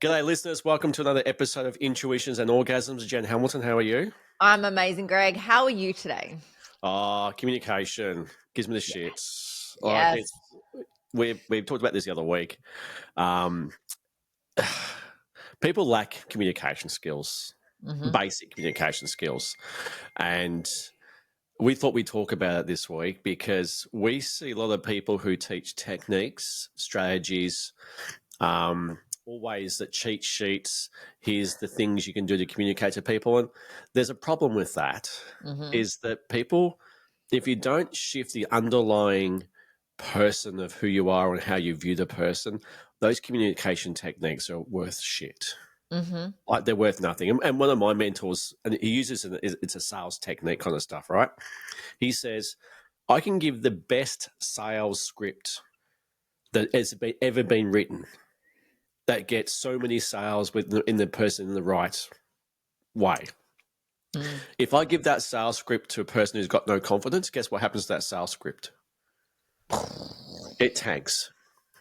G'day, listeners. Welcome to another episode of Intuitions and Orgasms. Jen Hamilton, how are you? I'm amazing, Greg. How are you today? Communication gives me the shits. Like Yes. we've talked about this the other week. Um, people lack communication skills, basic communication skills, and we thought we'd talk about it this week because we see a lot of people who teach techniques, strategies, all ways that cheat sheets. Here's the things you can do to communicate to people, and there's a problem with that. Is that people, if you don't shift the underlying person of who you are and how you view the person, those communication techniques are worth shit. Like they're worth nothing. And one of my mentors, and he uses it's a sales technique kind of stuff, right? He says, I can give the best sales script that has ever been written that gets so many sales in the person in the right way. If I give that sales script to a person who's got no confidence, guess what happens to that sales script? It tanks.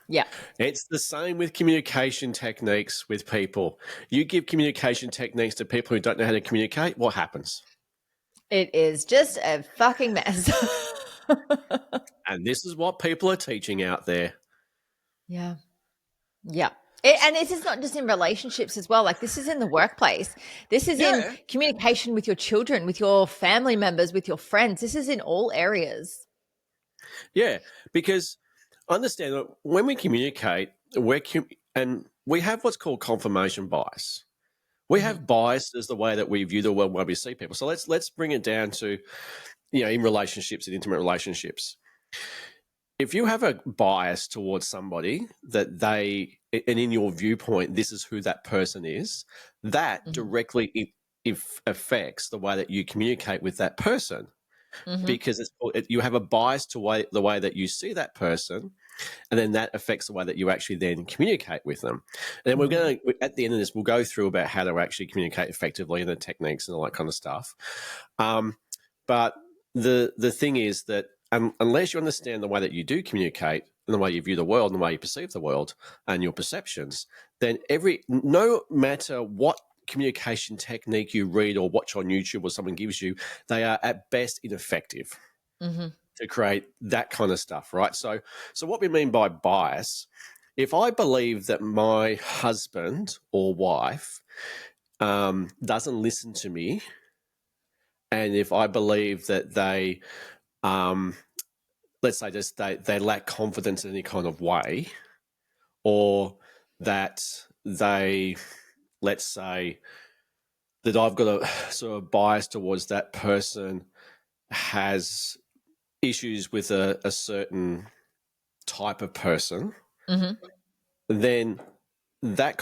Yeah. It's the same with communication techniques with people. You give communication techniques to people who don't know how to communicate, what happens? It is just a fucking mess. And this is what people are teaching out there. Yeah. Yeah. And this is not just in relationships as well. Like this is in the workplace. This is in communication with your children, with your family members, with your friends. This is in all areas. Yeah, because understand that when we communicate, and we have what's called confirmation bias. We have bias as the way that we view the world when we see people. So let's bring it down to, in relationships and intimate relationships. If you have a bias towards somebody and in your viewpoint, this is who that person is, that directly affects the way that you communicate with that person. Because you have a bias to the way that you see that person, and then that affects the way that you actually then communicate with them. And then we're going to, at the end of this, we'll go through about how to actually communicate effectively and the techniques and all that kind of stuff. But the thing is that unless you understand the way that you do communicate and the way you view the world and the way you perceive the world and your perceptions, then no matter what communication technique you read or watch on YouTube or someone gives you, they are at best ineffective to create that kind of stuff, right? So what we mean by bias, if I believe that my husband or wife doesn't listen to me, and if I believe that they, let's say just they lack confidence in any kind of way, or that they, let's say that I've got a sort of bias towards that person has issues with a certain type of person, then I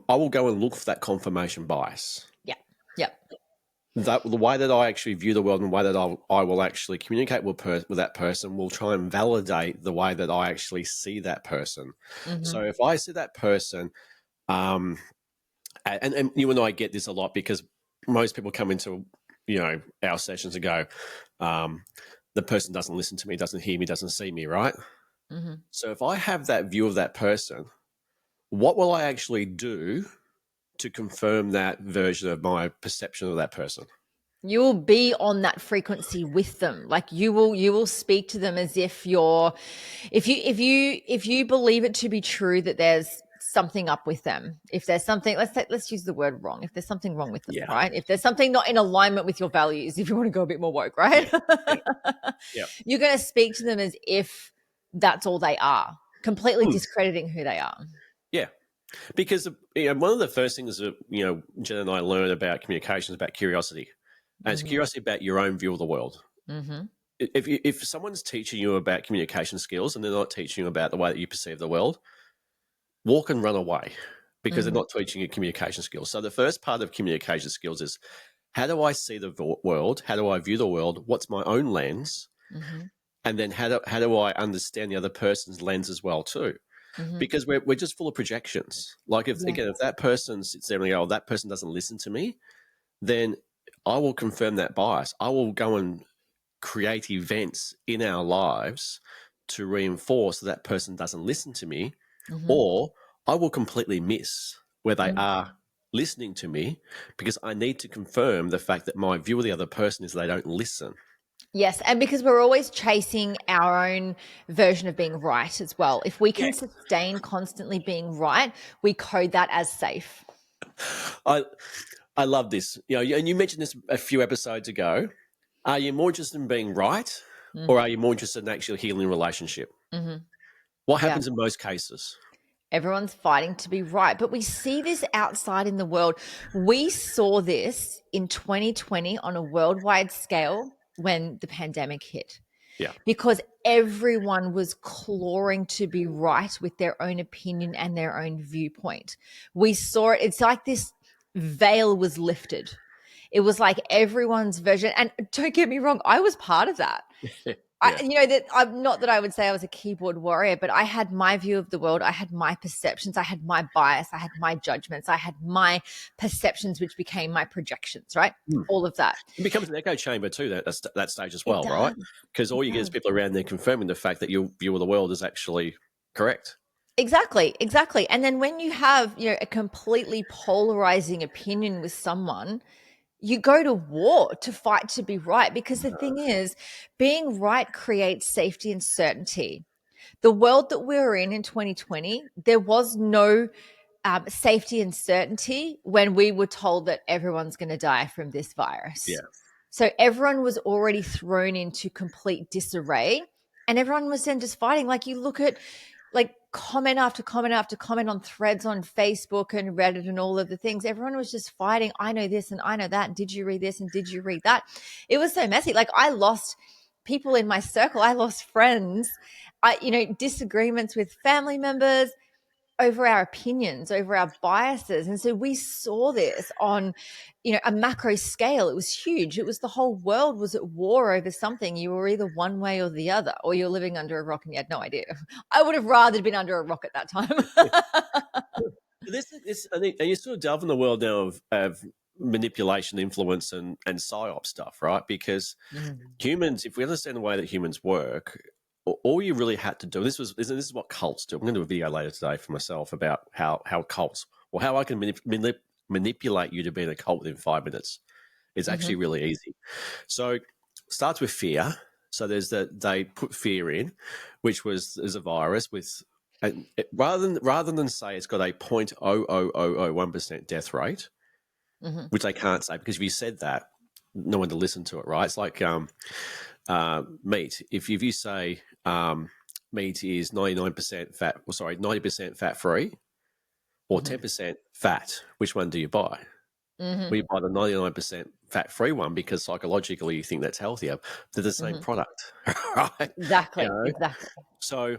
will go and look for that confirmation bias. Yeah. Yeah. The way that I actually view the world and the way that I will actually communicate with that person will try and validate the way that I actually see that person. So if I see that person, and you and I get this a lot because most people come into our sessions and go, the person doesn't listen to me, doesn't hear me, doesn't see me, right? So if I have that view of that person, what will I actually do to confirm that version of my perception of that person? You will be on that frequency with them. Like you will speak to them as if if you believe it to be true that there's something up with them. If there's something, let's use the word wrong. If there's something wrong with them, right? If there's something not in alignment with your values, if you want to go a bit more woke, right? Yeah. You're going to speak to them as if that's all they are, completely discrediting who they are. Yeah. Because one of the first things that Jen and I learned about communication is about curiosity, and it's curiosity about your own view of the world. If someone's teaching you about communication skills and they're not teaching you about the way that you perceive the world, walk and run away, because they're not teaching you communication skills. So the first part of communication skills is, how do I see the world? How do I view the world? What's my own lens? And then how do I understand the other person's lens as well too? Because we're just full of projections. Like if that person sits there and go, oh, that person doesn't listen to me, then I will confirm that bias. I will go and create events in our lives to reinforce that person doesn't listen to me, or I will completely miss where they Mhm. are listening to me, because I need to confirm the fact that my view of the other person is they don't listen. Yes, and because we're always chasing our own version of being right as well. If we Yeah. can sustain constantly being right, we code that as safe. I I love this. And you mentioned this a few episodes ago. Are you more interested in being right, Mm. or are you more interested in actually healing a relationship? Mhm. What Yeah. happens in most cases? Everyone's fighting to be right. But we see this outside in the world. We saw this in 2020 on a worldwide scale when the pandemic hit, Yeah. because everyone was clawing to be right with their own opinion and their own viewpoint. We saw it. It's like this veil was lifted. It was like everyone's version. And don't get me wrong, I was part of that. Yeah. That I'm not that I would say I was a keyboard warrior, but I had my view of the world. I had my perceptions. I had my bias. I had my judgments. I had my perceptions, which became my projections, right? Hmm. All of that. It becomes an echo chamber too, that stage as It well, right? does. Because It all you get is does. people around there confirming the fact that your view of the world is actually correct. Exactly, exactly. And then when you have, a completely polarizing opinion with someone, you go to war to fight to be right, because the thing is, being right creates safety and certainty. The world that we're in 2020, there was no safety and certainty when we were told that everyone's going to die from this virus. Yeah. So everyone was already thrown into complete disarray, and everyone was then just fighting. Like, you look at like comment after comment after comment on threads on Facebook and Reddit and all of the things. Everyone was just fighting. I know this and I know that. And did you read this and did you read that? It was so messy. Like, I lost people in my circle. I lost friends. Disagreements with family members over our opinions, over our biases. And so we saw this on, a macro scale. It was huge. It was the whole world was at war over something. You were either one way or the other, or you're living under a rock and you had no idea. I would have rather been under a rock at that time. This I think, and you sort of delve in the world now of manipulation, influence, and psyop stuff, right? Because Mhm. humans, if we understand the way that humans work, all you really had to do. This is what cults do. I'm going to do a video later today for myself about how cults, or how I can manipulate you to be in a cult within 5 minutes. It's actually Mhm. really easy. So starts with fear. So they put fear in, which is a virus with, and rather than say it's got a 0.00001% death rate, Mhm. which they can't say, because if you said that, no one to listen to it, right? It's like meat. If you say meat is 99% fat, 90% fat free, or Mhm. 10% fat, which one do you buy? Mhm. We buy the 99% fat free one because psychologically you think that's healthier. They're the same Mhm. product, right? You Exactly. know, Exactly. so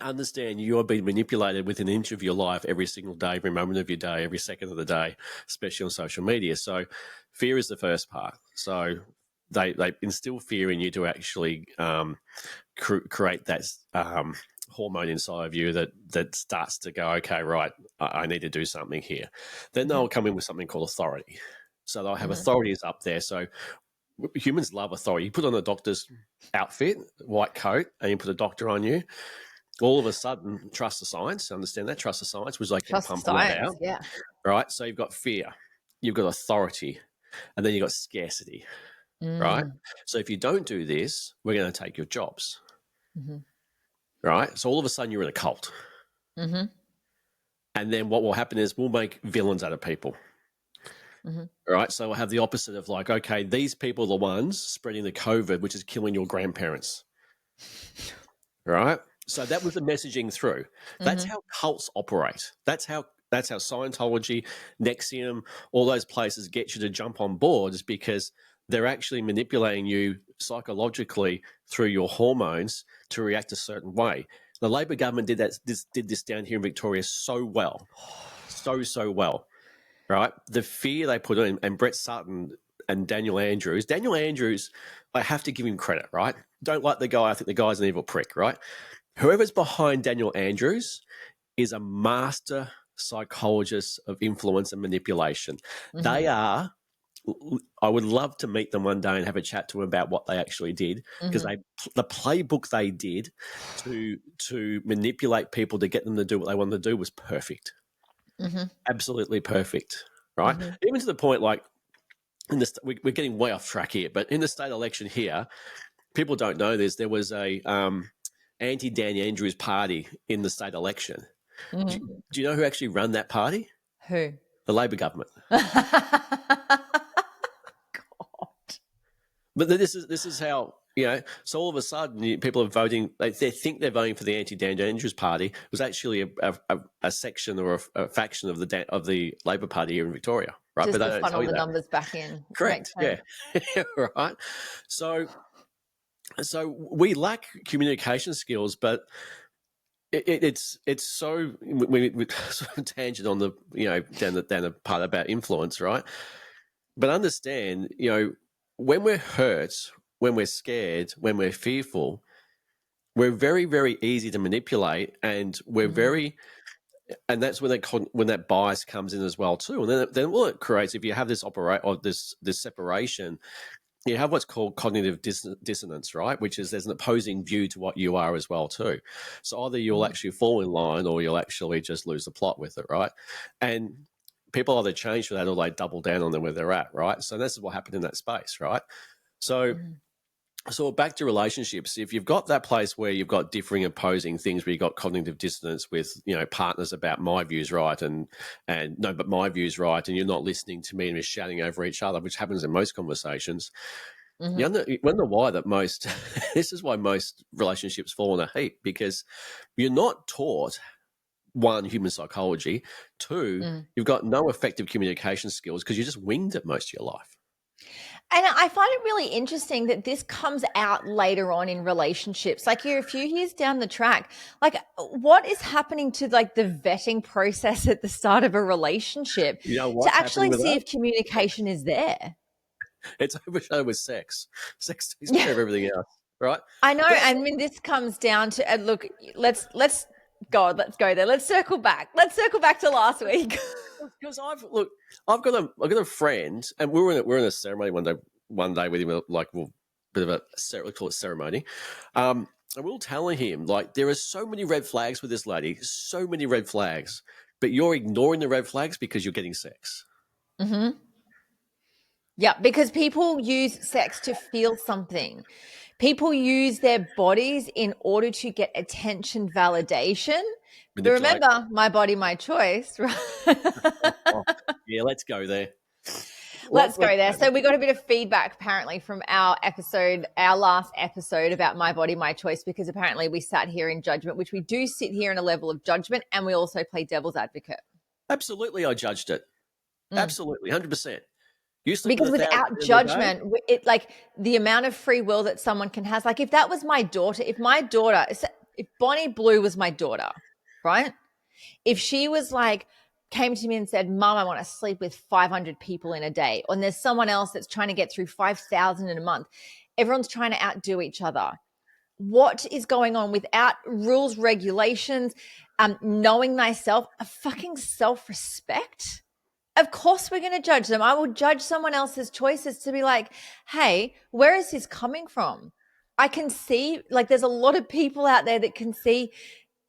understand you are being manipulated within an inch of your life every single day, every moment of your day, every second of the day, especially on social media. So fear is the first part. So they instill fear in you to actually create that hormone inside of you that starts to go, okay, right, I need to do something here. Then Mhm. they'll come in with something called authority. So they'll have Mhm. authorities up there. So humans love authority. You put on a doctor's outfit, white coat, and you put a doctor on you. All of a sudden, trust the science. Understand that? Trust the science was like, can Trust the pump blood science. out. Yeah. Right. So you've got fear, you've got authority, and then you've got scarcity. Right. Mm. So if you don't do this, we're going to take your jobs. Mhm. Right. So all of a sudden, you're in a cult. Mhm. And then what will happen is we'll make villains out of people. Mhm. Right. So we'll have the opposite of like, okay, these people are the ones spreading the COVID, which is killing your grandparents. Right. So that was the messaging through. That's Mhm. how cults operate. That's how Scientology, Nexium, all those places get you to jump on board, is because they're actually manipulating you psychologically through your hormones to react a certain way. The Labor government did this down here in Victoria so well, so well, right? The fear they put in, and Brett Sutton and Daniel Andrews. Daniel Andrews, I have to give him credit, right? Don't like the guy. I think the guy's an evil prick, right? Whoever's behind Daniel Andrews is a master psychologist of influence and manipulation. Mhm. They are. I would love to meet them one day and have a chat to them about what they actually did, because Mhm. the playbook they did to manipulate people to get them to do what they wanted to do was perfect. Mm-hmm. Absolutely perfect, right? Mm-hmm. Even to the point, like, we're getting way off track here, but in the state election here, people don't know this. There was a anti-Dan Andrews party in the state election. Do, Mm-hmm. do you know who actually ran that party? Who? The Labor government. God. But this is how, So all of a sudden, people are voting. They think they're voting for the anti-Dan Andrews party. It was actually a section or a faction of the Labor Party here in Victoria, right? But Just they to don't tell funnel you the that. numbers back in. Makes Correct. sense. Yeah. Right. So we lack communication skills, but it's so we sort of tangent on the down the part about influence, right? But understand, when we're hurt, when we're scared, when we're fearful, we're very, very easy to manipulate, and Mm-hmm. and that's when when that bias comes in as well too. And then what it creates, if you have this operate or this separation, you have what's called cognitive dissonance, right? Which is there's an opposing view to what you are as well too. So either you'll Mm-hmm. actually fall in line, or you'll actually just lose the plot with it, right? And people either change for that, or they double down on them where they're at, right? So this is what happened in that space, right? So Mm-hmm. so back to relationships. If you've got that place where you've got differing opposing things, where you've got cognitive dissonance with, partners about my view's right and no, but my view's right, and you're not listening to me and we're shouting over each other, which happens in most conversations. Mm-hmm. You wonder why that most this is why most relationships fall in a heap, because you're not taught, one, human psychology, two, Mm. you've got no effective communication skills because you're just winged it most of your life. And I find it really interesting that this comes out later on in relationships. Like you're a few years down the track. Like what is happening to like the vetting process at the start of a relationship You know to what's happening actually with see that? if communication is there? It's overshadowed with sex. Sex takes Yeah, care of everything else, right? I know. But that's And I mean, this comes down to look. Let's let's go there. Let's circle back. Let's circle back to last week. because I've got a friend, and we're in a ceremony one day with him, like, well, bit of a let's call it ceremony. And we were telling him, like, there are so many red flags with this lady, so many red flags, but you're ignoring the red flags because you're getting sex. Hmm. Yeah, because people use sex to feel something. People use their bodies in order to get attention validation. But Manipulate. remember, my body, my choice, right? Oh, yeah, let's go there. Let's Let's go there. go there. So we got a bit of feedback apparently from our episode, our last episode about my body, my choice, because apparently we sat here in judgment, which we do sit here in a level of judgment, and we also play devil's advocate. Absolutely, I judged it. Mm. Absolutely, 100%. You sleep with Because 1,000 without every day? judgment, it like the amount of free will that someone can have. Like if that was my daughter, if Bonnie Blue was my daughter, right? If she was like, came to me and said, Mom, I want to sleep with 500 people in a day, and there's someone else that's trying to get through 5,000 in a month, everyone's trying to outdo each other. What is going on without rules, regulations, knowing thyself, a fucking self respect? Of course we're going to judge them. I will judge someone else's choices to be like, hey, where is this coming from? I can see, like, there's a lot of people out there that can see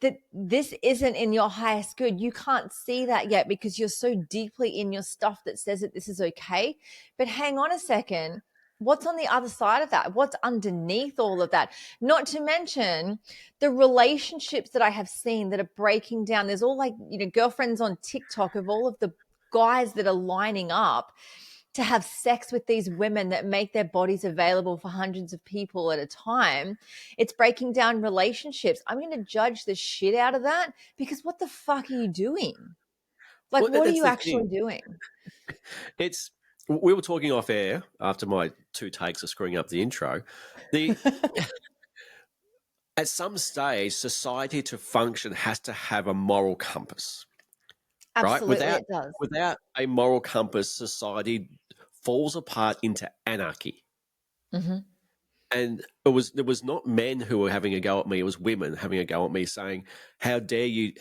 that this isn't in your highest good. You can't see that yet because you're so deeply in your stuff that says that this is okay. But hang on a second. What's on the other side of that? What's underneath all of that? Not to mention the relationships that I have seen that are breaking down. There's all like, girlfriends on TikTok of all of the guys that are lining up to have sex with these women that make their bodies available for hundreds of people at a time. It's breaking down relationships. I'm going to judge the shit out of that because what the fuck are you doing? Like, Well, what are that's you the actually thing. doing? It's We were talking off air after my two takes of screwing up the intro. The At some stage, society to function has to have a moral compass, right? Absolutely, Without it does. without a moral compass, society falls apart into anarchy. Mm-hmm. And there was not men who were having a go at me, it was women having a go at me, saying, how dare you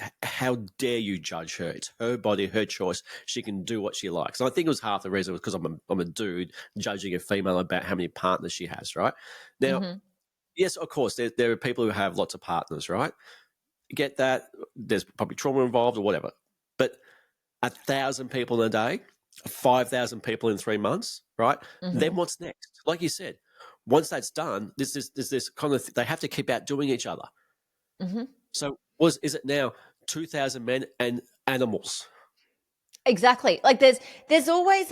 judge her? It's her body, her choice. She can do what she likes. And I think it was half the reason was because I'm a dude judging a female about how many partners she has, right? Now, Mm-hmm. yes, of course, there are people who have lots of partners, right? Get that. There's probably trauma involved or whatever. But 1,000 people in a day, 5,000 people in 3 months, right? Then Mm-hmm. what's next? Like you said, once that's done, there's this kind of they have to keep out doing each other. Mm-hmm. So is it now 2,000 men and animals? Exactly. Like there's always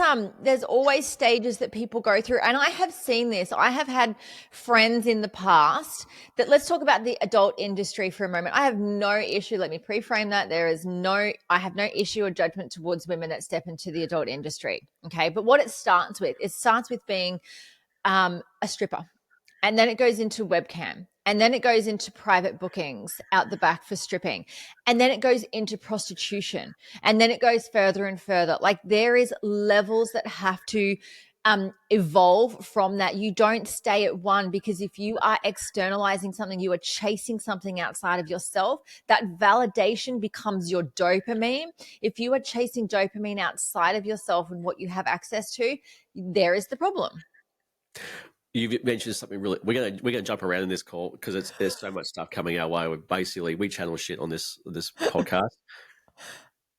stages that people go through, and I have seen this. I have had friends in the past that, let's talk about the adult industry for a moment. I have no issue, let me pre-frame that. I have no issue or judgment towards women that step into the adult industry. Okay? But what it starts with being a stripper, and then it goes into webcam, and then it goes into private bookings out the back for stripping, and then it goes into prostitution, and then it goes further and further. Like there is levels that have to evolve from that. You don't stay at one, because if you are externalizing something, you are chasing something outside of yourself. That validation becomes your dopamine. If you are chasing dopamine outside of yourself and what you have access to, there is the problem. You've mentioned something really. We're gonna jump around in this call because there's so much stuff coming our way. We channel shit on this podcast.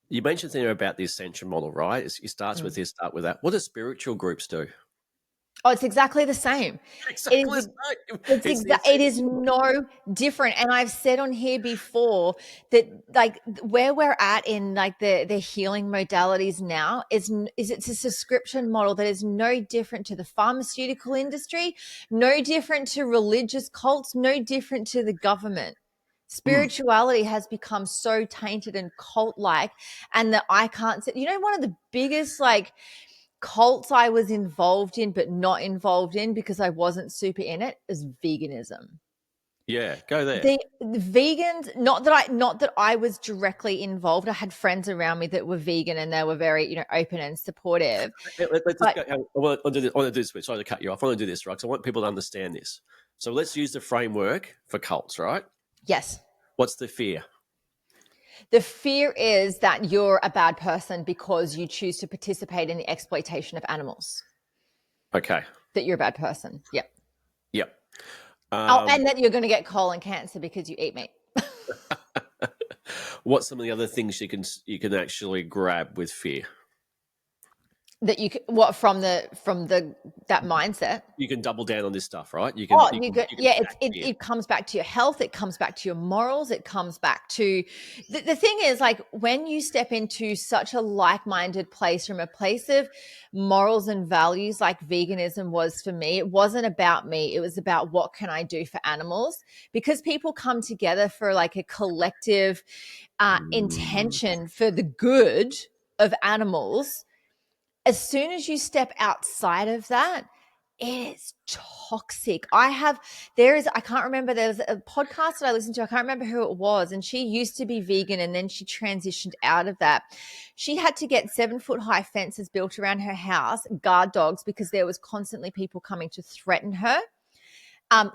You mentioned something about the ascension model, right? It starts with Mm. this, start with that. What do spiritual groups do? Oh, it's exactly the same. It Exactly is the same. It's the it is ascension model. no different. And I've said on here before that, like, where we're at in like the healing modalities now is it's a subscription model that is no different to the pharmaceutical industry, no different to religious cults, no different to the government. Mm, Spirituality has become so tainted and cult like, and that I can't say, one of the biggest like cults I was involved in but not involved in because I wasn't super in it is veganism. yeah, go there. The vegans, not that I was directly involved. I had friends around me that were vegan, and they were very, open and supportive. Let's just But go. I want to do this. Sorry to cut you off. I want to do this, right? Because I want people to understand this. So let's use the framework for cults, right? yes, What's the fear? the fear is that you're a bad person because you choose to participate in the exploitation of animals. Okay. That you're a bad person. Yep. Yep. Oh, Um, and that you're going to get colon cancer because you eat meat. what's some of the other things you can actually grab with fear? That you what from the that mindset. You can double down on this stuff, right? You can Oh, you you can could, you can yeah. stack fear. It comes back to your health. It comes back to your morals. It comes back to the thing is, like, when you step into such a like-minded place from a place of morals and values, like veganism was for me. It wasn't about me. It was about what can I do for animals, because people come together for like a collective Mm, intention for the good of animals. As soon as you step outside of that, it is toxic. I can't remember, there was a podcast that I listened to. I can't remember who it was. And she used to be vegan and then she transitioned out of that. She had to get 7 foot high fences built around her house, guard dogs, because there was constantly people coming to threaten her.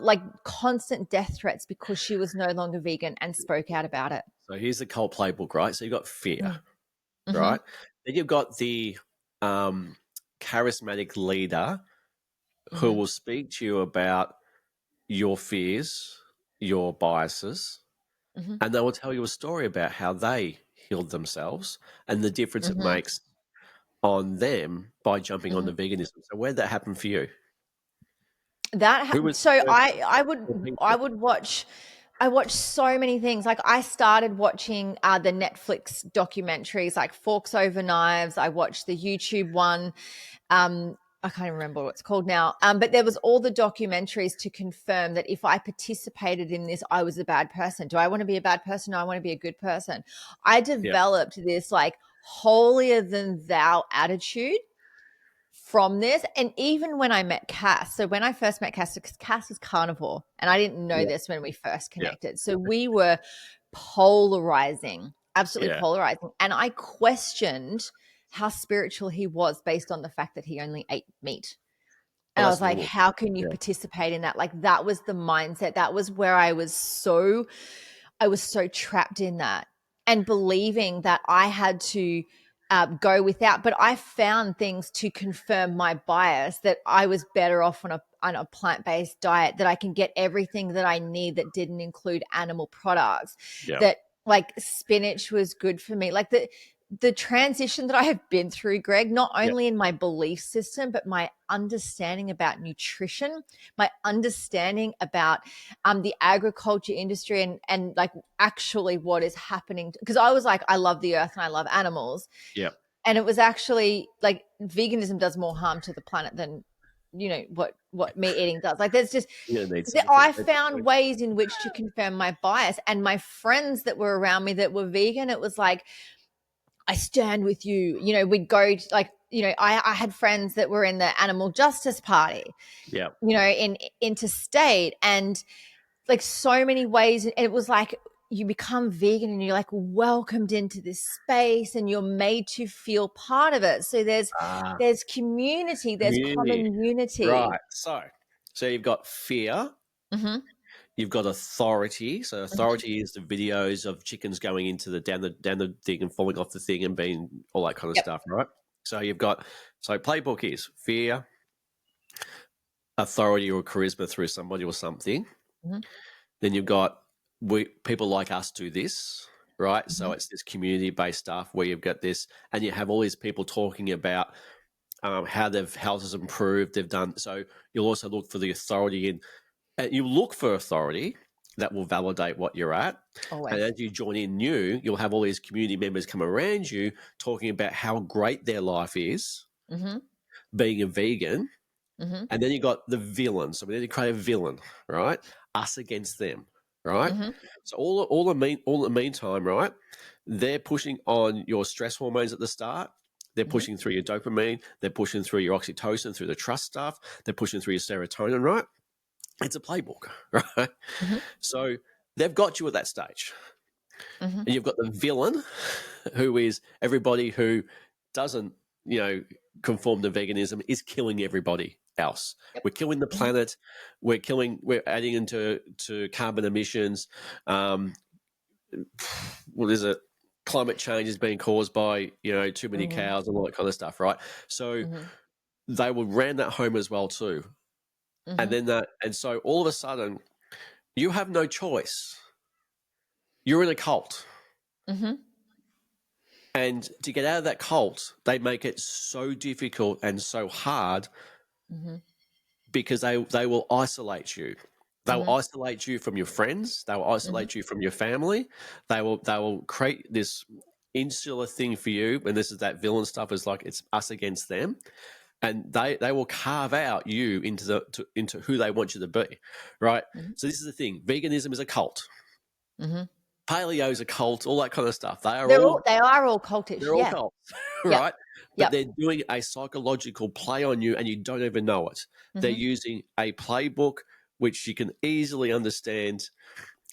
Like constant death threats because she was no longer vegan and spoke out about it. so here's the cult playbook, right? So you've got fear, Mm. Hmm. right? Then you've got the um, charismatic leader who Hmm. will speak to you about your fears, your biases, Hmm. and they will tell you a story about how they healed themselves and the difference it Hmm. makes on them by jumping on Hmm. the veganism. So where did that happen for you? Who was So the first I would I people? would watch I watch so many things. Like I started watching the Netflix documentaries like Forks Over Knives. I watched the YouTube one. I can't even remember what it's called now. But there was all the documentaries to confirm that if I participated in this, I was a bad person. Do I want to be a bad person? No, I want to be a good person. I Yeah, developed this like holier than thou attitude from this. And even when I met Cass, so when I first met Cass, because Cass is carnivore, and I didn't know yeah, this when we first yeah, connected. So we were polarizing, absolutely yeah. polarizing. And I questioned how spiritual he was based on the fact that he only ate meat. Oh, And I was that's like, normal. how can you Yeah, participate in that? Like, that was the mindset. That was where I was so trapped in that and believing that I had to go without. But I found things to confirm my bias that I was better off on a plant based diet, that I can get everything that I need that didn't include animal products, yeah. that like spinach was good for me. Like the transition that I have been through, Greg, not Yeah. only in my belief system, but my understanding about nutrition, my understanding about the agriculture industry and like actually what is happening. Because I was like, I love the earth and I love animals. Yeah. And it was actually like veganism does more harm to the planet than, what meat eating does. Like there's just, You need something. I found ways in which to confirm my bias. And my friends that were around me that were vegan, it was like, I stand with you. We'd go to, like, I had friends that were in the animal justice party, Yeah. in interstate, and like so many ways. And it was like you become vegan and you're like welcomed into this space and you're made to feel part of it. So there's Ah, there's community, there's community. common unity. Right. So you've got fear, Mm-hmm, you've got authority. So mm-hmm. authority is the videos of chickens going into the down the thing and falling off the thing and being all that kind of Yep. stuff, right? So you've got playbook is fear, authority or charisma through somebody or something. Mm-hmm, Then you've got people like us do this, right? mm-hmm, So it's this community based stuff where you've got this, and you have all these people talking about how they've houses improved, they've done. So you'll also look for the authority in, and you look for authority that will validate what you're at. And always. as you join in new, you'll have all these community members come around you talking about how great their life is Mm-hmm, being a vegan. mm-hmm, And then you got the villain. So we need to create a villain, right? Us against them, right? mm-hmm, So all the meantime, right? They're pushing on your stress hormones at the start. They're mm-hmm, pushing through your dopamine. They're pushing through your oxytocin, through the trust stuff. They're pushing through your serotonin, right? It's a playbook, right? mm-hmm, So they've got you at that stage. mm-hmm. And you've got the villain, who is everybody who doesn't, conform to veganism, is killing everybody else. Yep. We're killing the Mm-hmm. planet. We're adding into carbon emissions. What is it? Climate change is being caused by too many Mm-hmm. cows and all that kind of stuff, right? So Mm-hmm. they will ram that home as well too, and Mm-hmm. then and so all of a sudden you have no choice. You're in a cult. Mm-hmm. And to get out of that cult, they make it so difficult and so hard Mm-hmm. because they will isolate you. They will Mm-hmm. isolate you from your friends. They will Mm-hmm. isolate you from your family. They will create this insular thing for you. And this is that villain stuff, is like it's us against them. And they will carve out you into who they want you to be, right? Mm-hmm. So this is the thing: veganism is a cult. Mm-hmm. Paleo is a cult. All that kind of stuff. They are all cultish. They're all Yeah. cults, Yep. right? But Yep. they're doing a psychological play on you and you don't even know it. They're Mm-hmm. using a playbook which you can easily understand,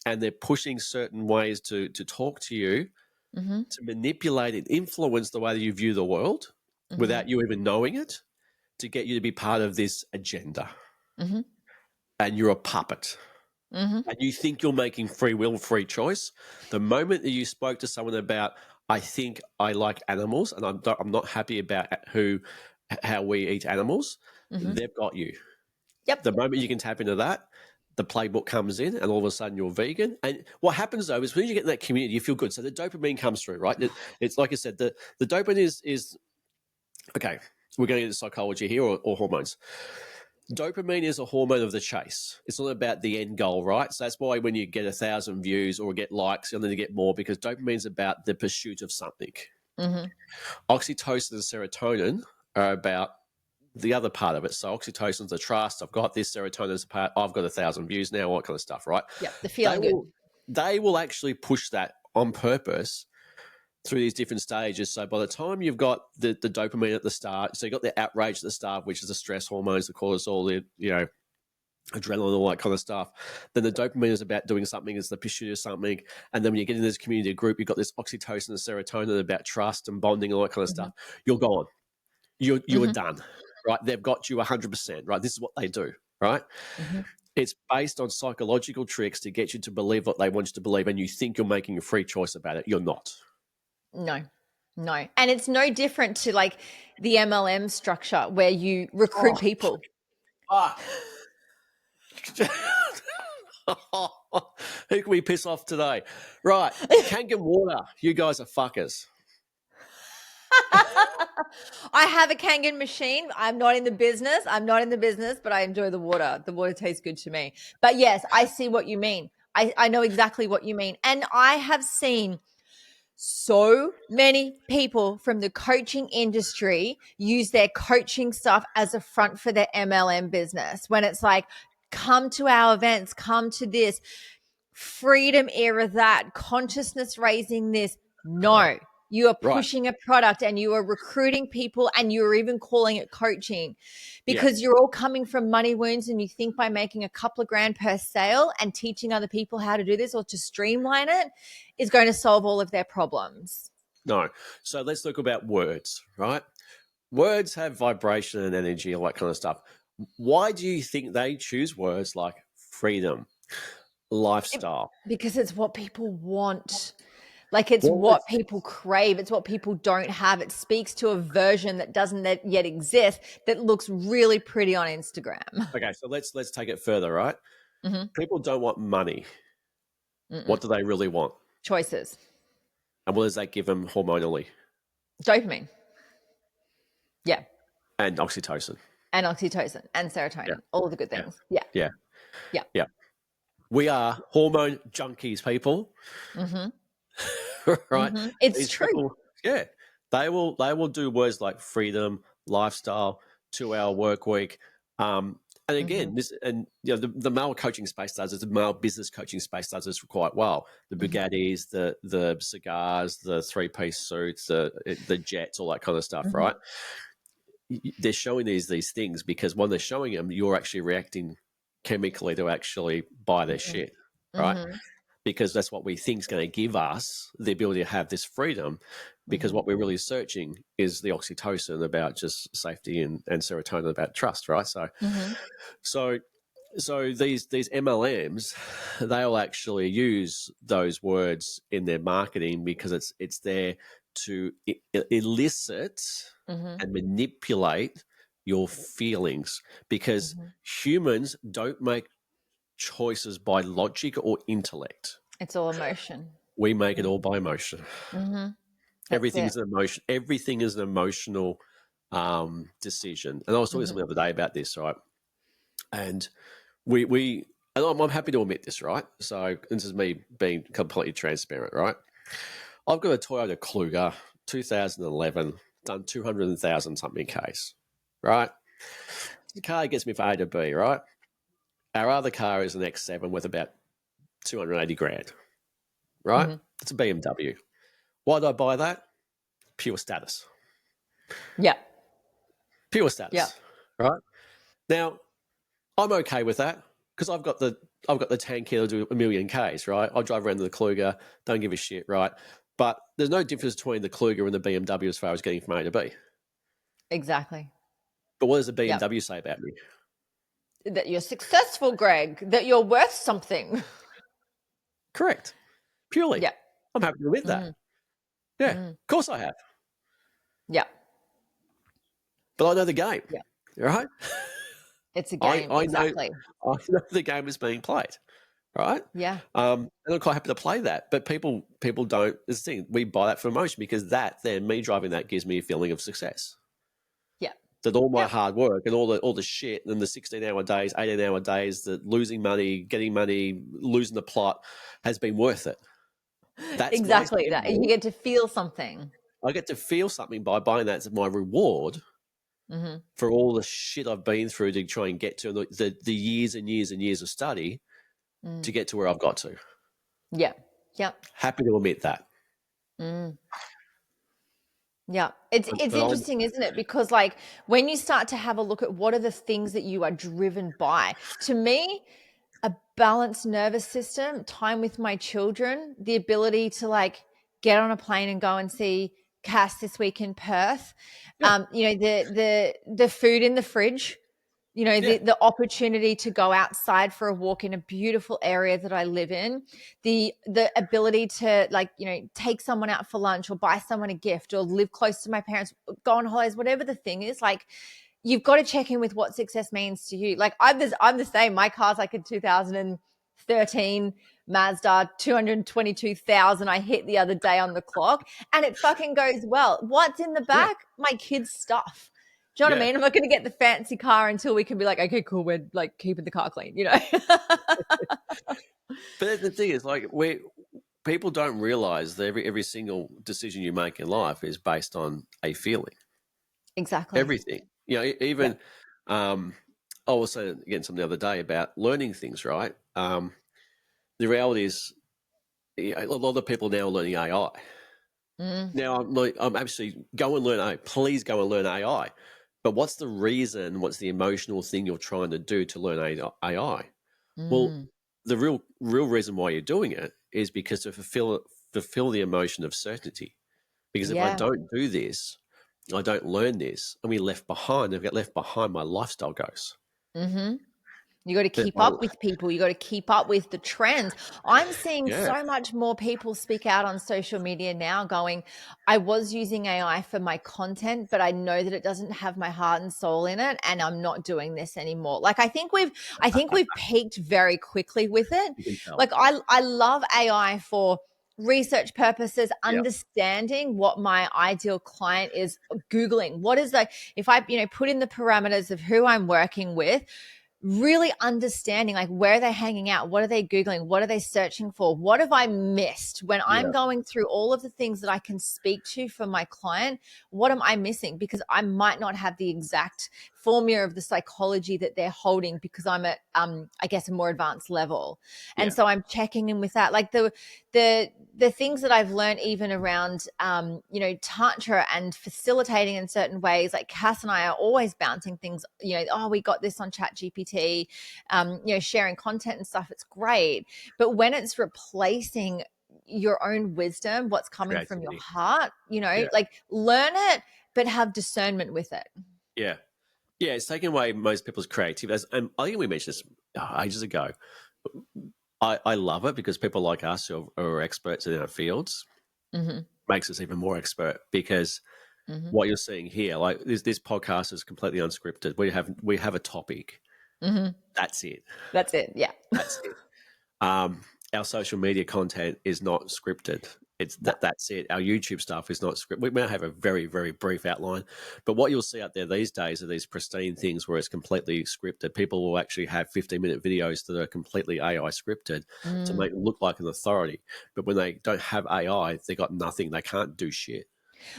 and they're pushing certain ways to talk to you, Mm-hmm. to manipulate and influence the way that you view the world Mm-hmm. without you even knowing it, to get you to be part of this agenda. Mm-hmm. And you're a puppet. Mm-hmm. And you think you're making free will, free choice. The moment that you spoke to someone about, I think I like animals and I'm not happy about how we eat animals, Mm-hmm. they've got you. Yep. The moment you can tap into that, the playbook comes in and all of a sudden you're vegan. And what happens though is when you get in that community, you feel good. So the dopamine comes through, right? It's like I said, the dopamine is okay. We're going into psychology here or hormones. Dopamine is a hormone of the chase. It's not about the end goal, right? So that's why when you get 1,000 views or get likes, you'll need to get more, because dopamine is about the pursuit of something. Mm-hmm. Oxytocin and serotonin are about the other part of it. So oxytocin's the trust. I've got this. Serotonin's the part. I've got 1,000 views now. All that kind of stuff, right? Yep. The They feeling good. will, they will actually push that on purpose through these different stages. So by the time you've got the dopamine at the start, so you've got the outrage at the start, which is the stress hormones, the cortisol, the adrenaline, all that kind of stuff. Then the dopamine is about doing something, it's the pursuit of something. And then when you get in this community group, you've got this oxytocin and serotonin about trust and bonding, all that kind of Mm-hmm. stuff. You're gone. You're Mm-hmm. done, right? They've got you 100%, right? This is what they do, right? Mm-hmm. It's based on psychological tricks to get you to believe what they want you to believe, and you think you're making a free choice about it. You're not. No. And it's no different to like the MLM structure where you recruit people. Fuck. Who can we piss off today? Right. Kangen water. You guys are fuckers. I have a Kangen machine. I'm not in the business. But I enjoy the water. The water tastes good to me. But yes, I see what you mean. I know exactly what you mean. And I have seen so many people from the coaching industry use their coaching stuff as a front for their MLM business when it's like, come to our events, come to this, freedom era, that consciousness raising this. No, you are Right. pushing a product and you are recruiting people and you're even calling it coaching Yeah. because you're all coming from money wounds and you think by making a couple of grand per sale and teaching other people how to do this or to streamline it is going to solve all of their problems. No. So let's talk about words, right? Words have vibration and energy, all that kind of stuff. Why do you think they choose words like freedom, lifestyle? Because it's what people want. Like it's Well, what people crave. It's what people don't have. It speaks to a version that doesn't yet exist that looks really pretty on Instagram. okay, so let's take it further, right? Mm-hmm. People don't want money. Mm-mm. What do they really want? Choices. And what does that give them hormonally? Dopamine. Yeah. And oxytocin. And oxytocin and Yeah, serotonin. All of the good yeah, things. Yeah. yeah, Yeah. yeah. We are hormone junkies, people. Mm-hmm. Right? Mm-hmm. It's These true. people, yeah, they will do words like freedom, lifestyle, 2 hour work week. And again, Mm-hmm. the male coaching space does it. The male business coaching space does this quite well. The Mm-hmm. Bugattis, the cigars, the 3-piece suits, the jets, all that kind of stuff. Mm-hmm. Right? They're showing these things because when they're showing them, you're actually reacting chemically to actually buy their shit. Right? Mm-hmm. Because that's what we think is going to give us the ability to have this freedom. Because Mm-hmm. what we're really searching is the oxytocin about just safety and serotonin about trust, right? Mm-hmm. So, so these MLMs, they'll actually use those words in their marketing because it's there to elicit Mm-hmm. and manipulate your feelings because Mm-hmm. humans don't make choices by logic or intellect. It's all emotion. We make it all by emotion. Mm-hmm. That's Everything it. is an emotion. Everything is an emotional decision. And I was talking to Mm-hmm. someone the other day about this, right? And we and I'm happy to admit this, right? So this is me being completely transparent, right? I've got a Toyota Kluger, 2011, done 200,000 something case, right? The car gets me from A to B, right? Our other car is an X7 worth about 280 grand, right? Mm-hmm. It's a BMW. Why did I buy that? Pure status. Yeah. Pure Yeah. status, right? Now, I'm okay with that because I've got the tank here to do a million Ks, right? I drive around in the Kluger, don't give a shit, right? But there's no difference between the Kluger and the BMW as far as getting from A to B. Exactly. But what does the Yeah. BMW say about me? That you're successful, Greg. That you're worth something. Correct. Purely. Yeah. I'm happy to admit that. Mm-hmm. Yeah, Mm-hmm. of course I have. Yeah. But I know the game, Yeah. right? It's a I, game. I know Exactly. I know the game is being played, right? Yeah. And I'm quite happy to play that. But people don't. This thing we buy that for emotion because that then me driving that gives me a feeling of success. Yeah. That all my Yep. hard work and all the shit and the 16-hour days, 18-hour days, that losing money, getting money, losing the plot has been worth it. That's my Exactly. That you symbol. get to feel something. I get to feel something by buying that as my reward Mm-hmm. for all the shit I've been through to try and get to the years and years and years of study to Mm. get to where I've got to. Yeah. Yeah. Happy to admit that. Mm. Yeah. It's But I'm interesting, isn't it? Because like when you start to have a look at what are the things that you are driven by, to me, a balanced nervous system, time with my children, the ability to like get on a plane and go and see Cass this week in Perth. yeah, The food in the fridge, yeah, the opportunity to go outside for a walk in a beautiful area that I live in, the ability to like, take someone out for lunch or buy someone a gift or live close to my parents, go on holidays, whatever the thing is, like you've got to check in with what success means to you. Like I'm the same. My car's like a 2013 Mazda 222,000 I hit the other day on the clock, and it fucking goes well. What's in the Yeah, back? My kids' stuff. Do you know what I yeah. mean? I'm not going to get the fancy car until we can be like, okay, cool, we're like keeping the car clean, you know? But the thing is, like, we people don't realize that every single decision you make in life is based on a feeling. Exactly. Everything, Yeah. even I was saying again something the other day about learning things. Right, the reality is, a lot of people now are learning AI. Mm, Now, I'm actually go and learn AI. Please go and learn AI. But what's the reason? What's the emotional thing you're trying to do to learn AI? Well, mm. the real reason why you're doing it is because to fulfill the emotion of certainty. Because if I Yeah. don't do this, I don't learn this, I'm be left behind. If I get left behind, my lifestyle goes. Mm-hmm. You got to But keep up with people. You got to keep up with the trends. I'm seeing yeah, so much more people speak out on social media now going, I was using AI for my content, but I know that it doesn't have my heart and soul in it, and I'm not doing this anymore. Like I think we've peaked very quickly with it. you can tell. Like I love AI for research purposes, Yeah, understanding what my ideal client is Googling. What is like if I, put in the parameters of who I'm working with, really understanding like where are they hanging out, what are they googling, what are they searching for, what have I missed when I'm yeah, going through all of the things that I can speak to for my client. What am I missing? Because I might not have the exact formula of the psychology that they're holding because I'm at I guess a more advanced level, and yeah, so I'm checking in with that. Like the things that I've learned even around tantra and facilitating in certain ways, like Cass and I are always bouncing things, oh, we got this on Chat GPT, sharing content and stuff. It's great. But when it's replacing your own wisdom, what's coming from your creativity. heart, Yeah, like learn it, but have discernment with it. yeah, yeah. It's taken away most people's creativity. And I think we mentioned this ages ago. I love it because people like us who are experts in our fields Mm-hmm. makes us even more expert because Mm-hmm. what you're seeing here, like this podcast is completely unscripted. We have a topic. Mm-hmm. That's it. That's it. Yeah. That's it. Um, our social media content is not scripted. It's No. that's it. Our YouTube stuff is not scripted. We may have a very, very brief outline, but what you'll see out there these days are these pristine things where it's completely scripted. People will actually have 15-minute videos that are completely AI scripted to Mm. make them look like an authority. But when they don't have AI, they got nothing. They can't do shit.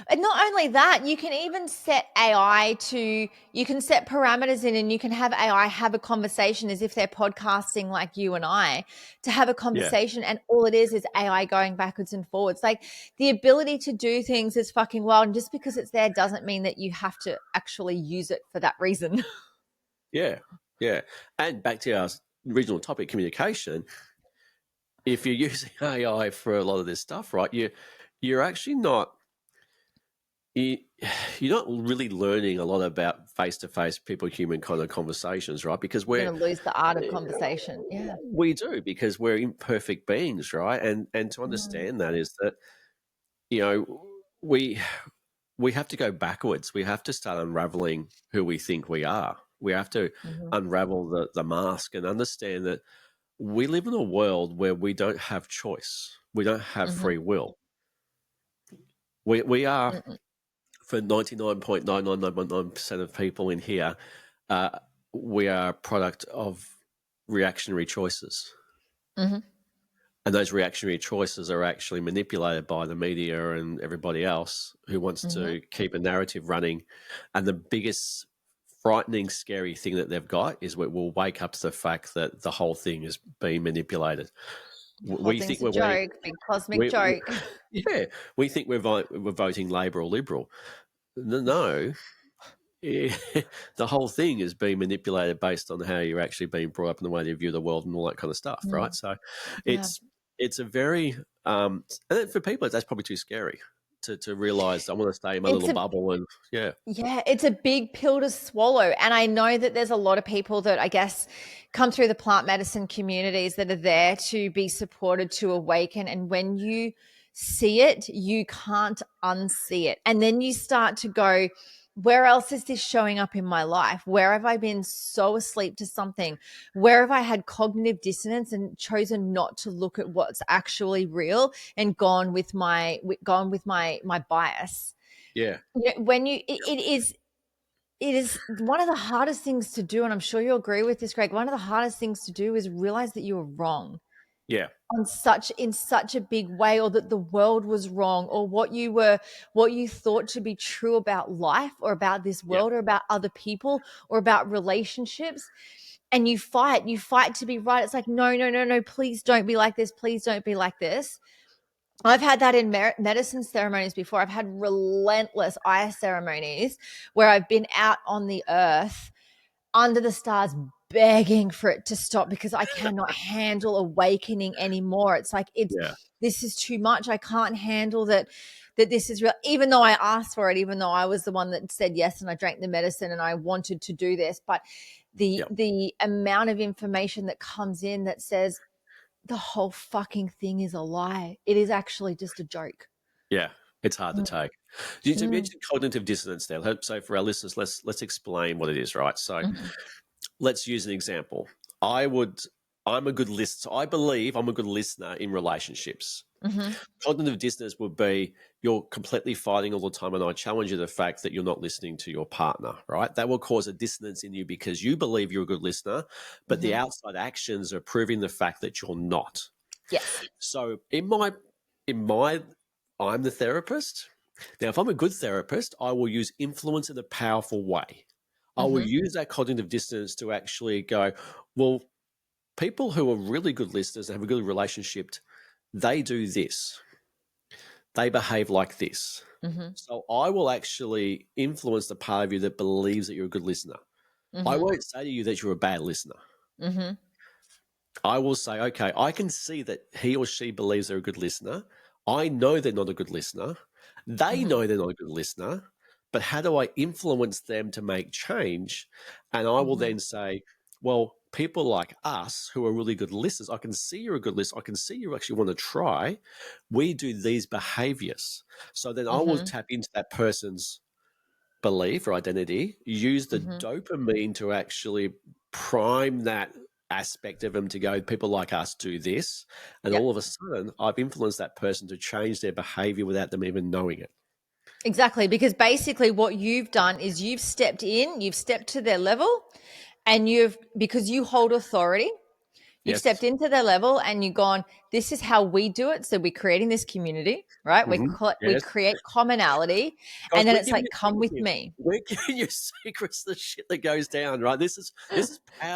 And not only that, you can even set AI to, you can set parameters in and you can have AI have a conversation as if they're podcasting like you and I to have a Yeah. conversation. And all it is AI going backwards and forwards. Like the ability to do things is fucking wild. And just because it's there doesn't mean that you have to actually use it for that reason. Yeah. Yeah. And back to our original topic, communication. If you're using AI for a lot of this stuff, right, you're actually not you, you're not really learning a lot about face-to-face people human kind of conversations, right? Because You're going to lose the art of conversation. Yeah. we do because we're imperfect beings, right? And to Mm. understand that is that you know we we have to go backwards. We have to start unraveling who we think we are. We have to Mhm. unravel the mask and understand that we live in a world where we don't have choice. We don't have Mhm. free will. We are Mm-mm. for 99.99999% of people in here, uh, we are a product of reactionary choices. Mhm. And those reactionary choices are actually manipulated by the media and everybody else who wants Mhm. to keep a narrative running. And the biggest frightening, scary thing that they've got is we'll wake up to the fact that the whole thing is being manipulated. The whole We think thing's a we're voting, joke, big cosmic we, joke. yeah, we think we're voting Labor or Liberal. No, yeah, the whole thing is being manipulated based on how you're actually being brought up and the way you view the world and all that kind of stuff, right? Mm. So Yeah. it's it's a very and for people that's probably too scary to realize I want to stay in my It's little a bubble and yeah, Yeah, it's a big pill to swallow. And I know that there's a lot of people that I guess come through the plant medicine communities that are there to be supported to awaken. And when you see it, you can't unsee it. And then you start to go, where else is this showing up in my life? Where have I been so asleep to something? Where have I had cognitive dissonance and chosen not to look at what's actually real and gone with my bias? Yeah. When it is one of the hardest things to do, and I'm sure you'll agree with this, Greg. One of the hardest things to do is realize that you were wrong Yeah. in such a big way, or that the world was wrong, or what you thought to be true about life, or about this Yeah. world, or about other people, or about relationships. And you fight to be right. It's like, no, no, no, no, please don't be like this, please don't be like this. I've had that in medicine ceremonies before. I've had relentless eye ceremonies where I've been out on the earth under the stars begging for it to stop because I cannot handle awakening anymore. It's like, Yeah. this is too much. I can't handle that this is real, even though I asked for it, even though I was the one that said yes and I drank the medicine and I wanted to do this. But the Yeah. the amount of information that comes in that says the whole fucking thing is a lie. It is actually just a joke. Yeah. It's hard to Mm, take. You mm, mentioned cognitive dissonance now. So for our listeners, let's explain what it is, right? So mhm, let's use an example. I'm a good listener. I believe I'm a good listener in relationships. mhm, Cognitive dissonance would be you're completely fighting all the time, and I challenge you to the fact that you're not listening to your partner, right? That will cause a dissonance in you because you believe you're a good listener, but the mhm. outside actions are proving the fact that you're not. Yes. So in my I'm the therapist. Now, if I'm a good therapist, I will use influence in a powerful way. I will Mhm, use that cognitive dissonance to actually go, well, people who are really good listeners and have a good relationship, they do this. They behave like this. mhm, So I will actually influence the part of you that believes that you're a good listener. I mhm, won't say to you that you're a bad listener. mhm, I will say, okay, I can see that he or she believes they're a good listener. I know they're not a good listener. They mhm, know they're not a good listener. But how do I influence them to make change? And I will mhm, then say, well, people like us who are really good listeners, I can see you're a good listener. I can see you actually want to try. We do these behaviors. So then I will mhm, tap into that person's belief or identity, use the mhm. dopamine to actually prime that aspect of them to go, people like us do this. And Yep. all of a sudden, I've influenced that person to change their behavior without them even knowing it. Exactly, because basically what you've done is you've stepped to their level, and because you hold authority, you've stepped Yes. into their level and you've gone, this is how we do it. So we're creating this community, right? Hmm. We Yes. create commonality, Guys, and then we're it's giving like, you come with secrets. me. We're giving you secrets, the shit that goes down, right? This is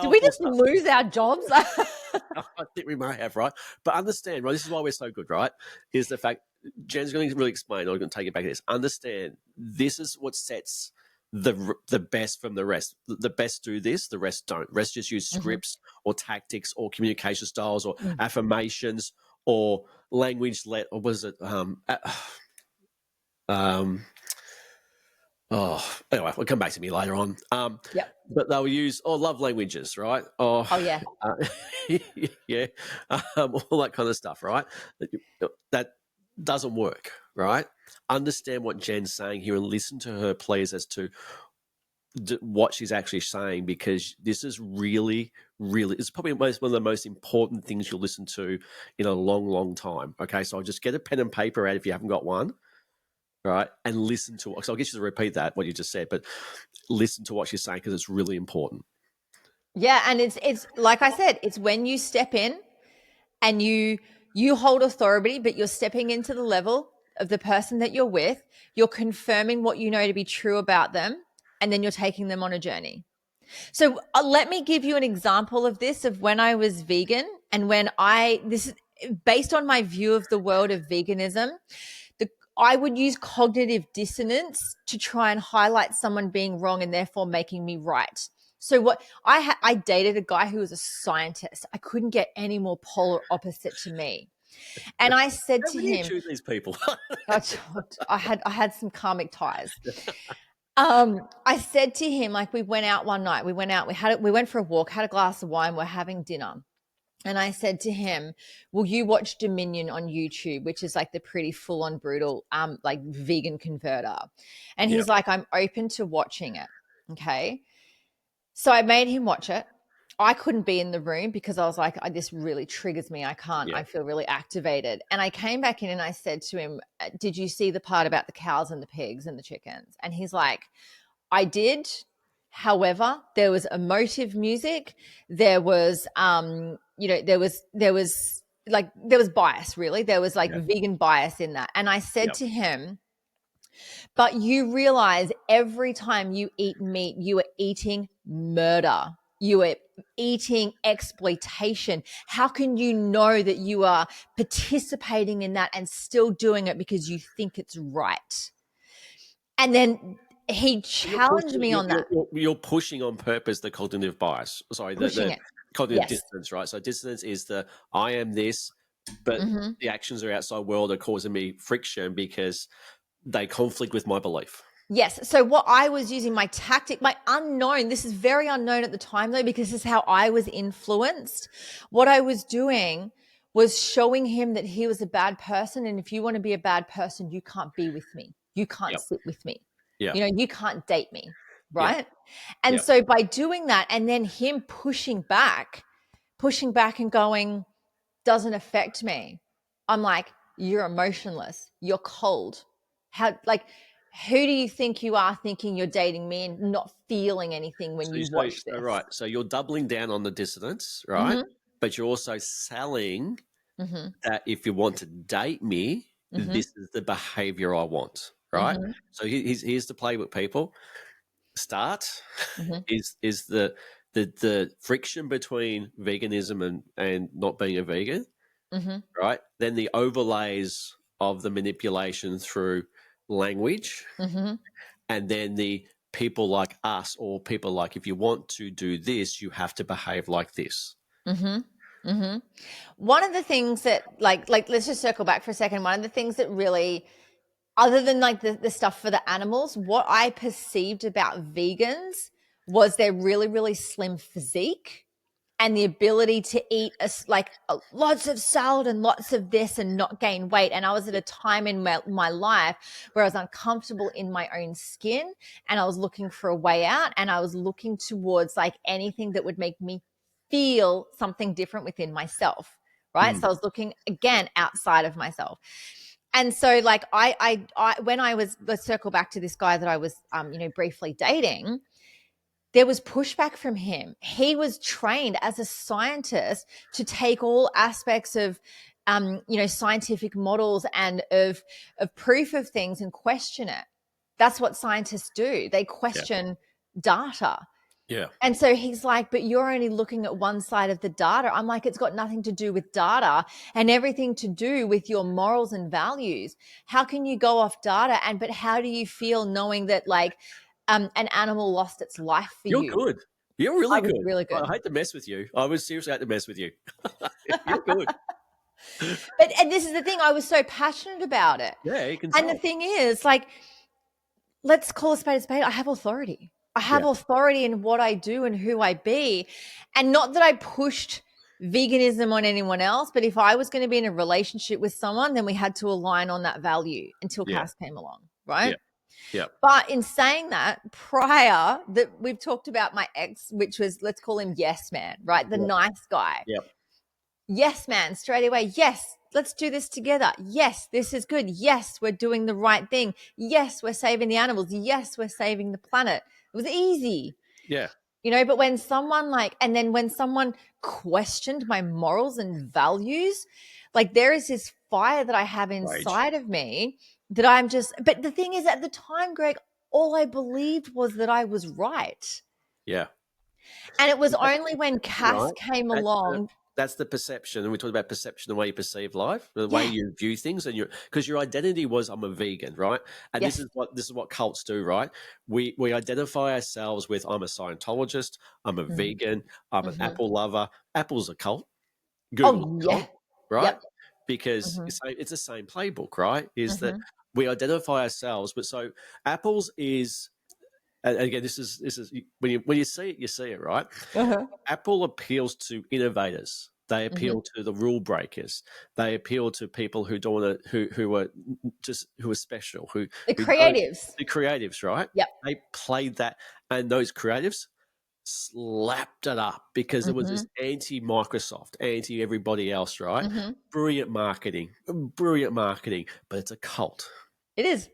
Did we powerful just stuff. lose our jobs? I think we may have, right? But understand, right? This is why we're so good, right? Is the fact Jen's going to really explain. I'm going to take it back to this. Understand, this is what sets the best from the rest. The best do this, the rest don't. Rest just use Mhm. scripts or tactics or communication styles or Mm. affirmations or language. Or was it? Um, Oh, anyway, we'll come back to me later on. Yep. But they'll use love languages, right? Oh, Oh yeah. uh, yeah, all that kind of stuff, right? That doesn't work, right? Understand what Jen's saying here and listen to her, please, as to what she's actually saying, because this is really, really, it's probably one of the most important things you'll listen to in a long, long time. Okay, so I'll just get a pen and paper out if you haven't got one, right? And listen to it. So I'll get you to repeat that, what you just said, but listen to what she's saying because it's really important. Yeah, and it's like I said, it's when you step in and you hold authority, but you're stepping into the level of the person that you're with, you're confirming what you know to be true about them, and then you're taking them on a journey. So let me give you an example of this, of when I was vegan, and when this is based on my view of the world of veganism. the I would use cognitive dissonance to try and highlight someone being wrong and therefore making me right. So what I dated a guy who was a scientist. I couldn't get any more polar opposite to me. And I said How to do you him, choose these people? I had some karmic ties. I said to him, like, we went out one night. We went out. We went for a walk. Had a glass of wine. We're having dinner. And I said to him, "Will you watch Dominion on YouTube, which is like the pretty full on brutal, like vegan converter?" And Yeah. he's like, "I'm open to watching it." Okay. So I made him watch it. I couldn't be in the room because I was like, this really triggers me. I can't, Yeah. I feel really activated. And I came back in and I said to him, "Did you see the part about the cows and the pigs and the chickens?" And he's like, "I did. However, there was emotive music. There was, there was bias, really. There was like Yeah. vegan bias in that." And I said Yeah. to him, "But you realize every time you eat meat, you are eating murder. You are eating exploitation. How can you know that you are participating in that and still doing it because you think it's right?" And then he You're challenged pushing. me on that, You're pushing on purpose the cognitive bias. Sorry, pushing the it. cognitive Yes. dissonance. Right. So dissonance is the I am this, but Hmm. the actions are outside world are causing me friction because they conflict with my belief. Yes. So what I was using, my tactic, my unknown, this is very unknown at the time though, because this is how I was influenced. What I was doing was showing him that he was a bad person. And if you want to be a bad person, you can't be with me. You can't Yep. sit with me. Yeah. You can't date me. Yeah. Right. And Yeah. so by doing that and then him pushing back and going, "Doesn't affect me." I'm like, "You're emotionless. You're cold. How, like, who do you think you are thinking you're dating me and not feeling anything when So, you so, watch so this?" right. So you're doubling down on the dissonance, right? Mm-hmm. But you're also selling Mm-hmm. that if you want to date me, Mm-hmm. this is the behavior I want, right? Mm-hmm. So here's the play with people. Start Mm-hmm. is the friction between veganism and not being a vegan, Mm-hmm. right? Then the overlays of the manipulation through language, Mm-hmm. and then the people like us or people like if you want to do this, you have to behave like this. Mm-hmm. Mm-hmm. One of the things that like let's just circle back for a second. One of the things that really, other than like the stuff for the animals, what I perceived about vegans was their really, really slim physique and the ability to eat lots of salad and lots of this and not gain weight. And I was at a time in my life where I was uncomfortable in my own skin and I was looking for a way out and I was looking towards like anything that would make me feel something different within myself. Right. Mm. So I was looking again outside of myself. And so like I when I was, let's circle back to this guy that I was briefly dating, there was pushback from him. He was trained as a scientist to take all aspects of scientific models and of proof of things and question it. That's what scientists do. They Yeah. question data. Yeah. And so he's like, "But you're only looking at one side of the data." I'm like, "It's got nothing to do with data and everything to do with your morals and values. How can you go off data? But how do you feel knowing that like an animal lost its life for You're you?" good. You're I really was good. really I good. hate to mess with you. I was seriously hate to mess with you. You're good. And this is the thing, I was so passionate about it. Yeah, you can And the tell. thing is, like, let's call a spade a spade. I have authority. I Yeah. have authority in what I do and who I be. And not that I pushed veganism on anyone else, but if I was going to be in a relationship with someone, then we had to align on that value until Yeah. Cass came along, Yeah. right? Yeah. But in saying that, prior that we've talked about my ex, which was, let's call him Yes Man, right? The Yeah. nice guy. Yeah. Yes man, straight away. Yes, let's do this together. Yes, this is good. Yes, we're doing the right thing. Yes, we're saving the animals. Yes, we're saving the planet. It was easy, Yeah. but when someone and then when someone questioned my morals and values, like there is this fire that I have Rage. inside of me that but the thing is, at the time, Greg, all I believed was that I was right. Yeah. And it was That's only when Cass right. came That's the along. that's the perception. And we talked about perception, the way you perceive life, the way Yeah. you view things, and because your identity was I'm a vegan, right? And Yes. this is what cults do, right? We identify ourselves with I'm a Scientologist, I'm a Mm-hmm. vegan, I'm an Mm-hmm. Apple lover. Apple's a cult, Google's Oh, a yeah. cult, right? Yep. Because Mhm. it's the same playbook, right? Is that Mhm. we identify ourselves, but so Apple's is and again, this is when you see it, you see it, right? Uh-huh. Apple appeals to innovators. They Mm-hmm. appeal to the rule breakers. They appeal to people who don't want to, who are special, The who don't, creatives. the creatives, right? Yep. They played that, and those creatives slapped it up because it was Mm-hmm. this anti-Microsoft, anti everybody else, right? Mm-hmm. Brilliant marketing, but it's a cult, It is.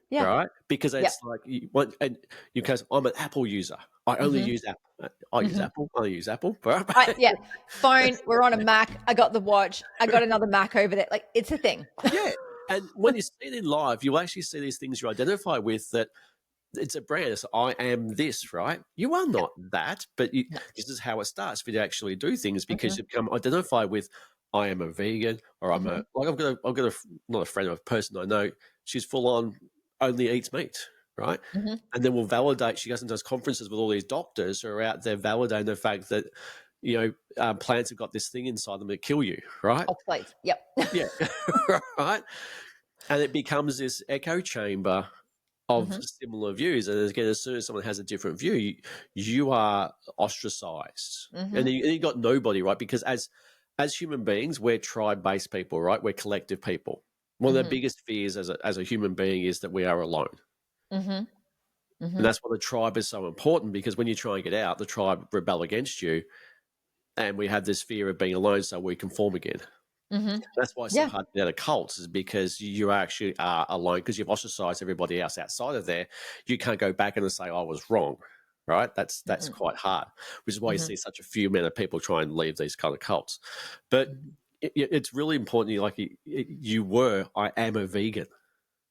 Yeah. right? Because Yep. it's like you want, and you guys, I'm an Apple user. I only Mm-hmm. use Apple. I use Mm-hmm. Apple. I use Apple. Right? Yeah. Phone. We're on a Mac. I got the watch. I got another Mac over there. Like, it's a thing. Yeah. And when you see it in live, you actually see these things you identify with that it's a brand. It's I am this, right? You are Yep. not that, but No. this is how it starts for you to actually do things because Mm-hmm. you become identified with I am a vegan or I'm Mm-hmm. a like I've got a not a friend, a person I know. She's full on only eats meat, right? Mm-hmm. And then we'll validate. She goes and does conferences with all these doctors who are out there validating the fact that plants have got this thing inside them that kill you, right? Oxalates. Yep. Yeah, right. And it becomes this echo chamber of Mm-hmm. similar views. And again, as soon as someone has a different view, you are ostracized, Mm-hmm. and you got nobody, right? Because as human beings, we're tribe based people, right? We're collective people. One of the Mm-hmm. biggest fears as a human being is that we are alone. Mm-hmm. And Mm-hmm. that's why the tribe is so important, because when you try and get out, the tribe rebel against you, and we have this fear of being alone, so we conform again. Mm-hmm. That's why it's so Yeah. hard to get out of cults, is because you actually are alone because you've ostracized everybody else outside of there. You can't go back and say I was wrong, right? That's Mm-hmm. quite hard, which is why you Mm-hmm. see such a few amount of people try and leave these kind of cults. But it's really important. I am a vegan.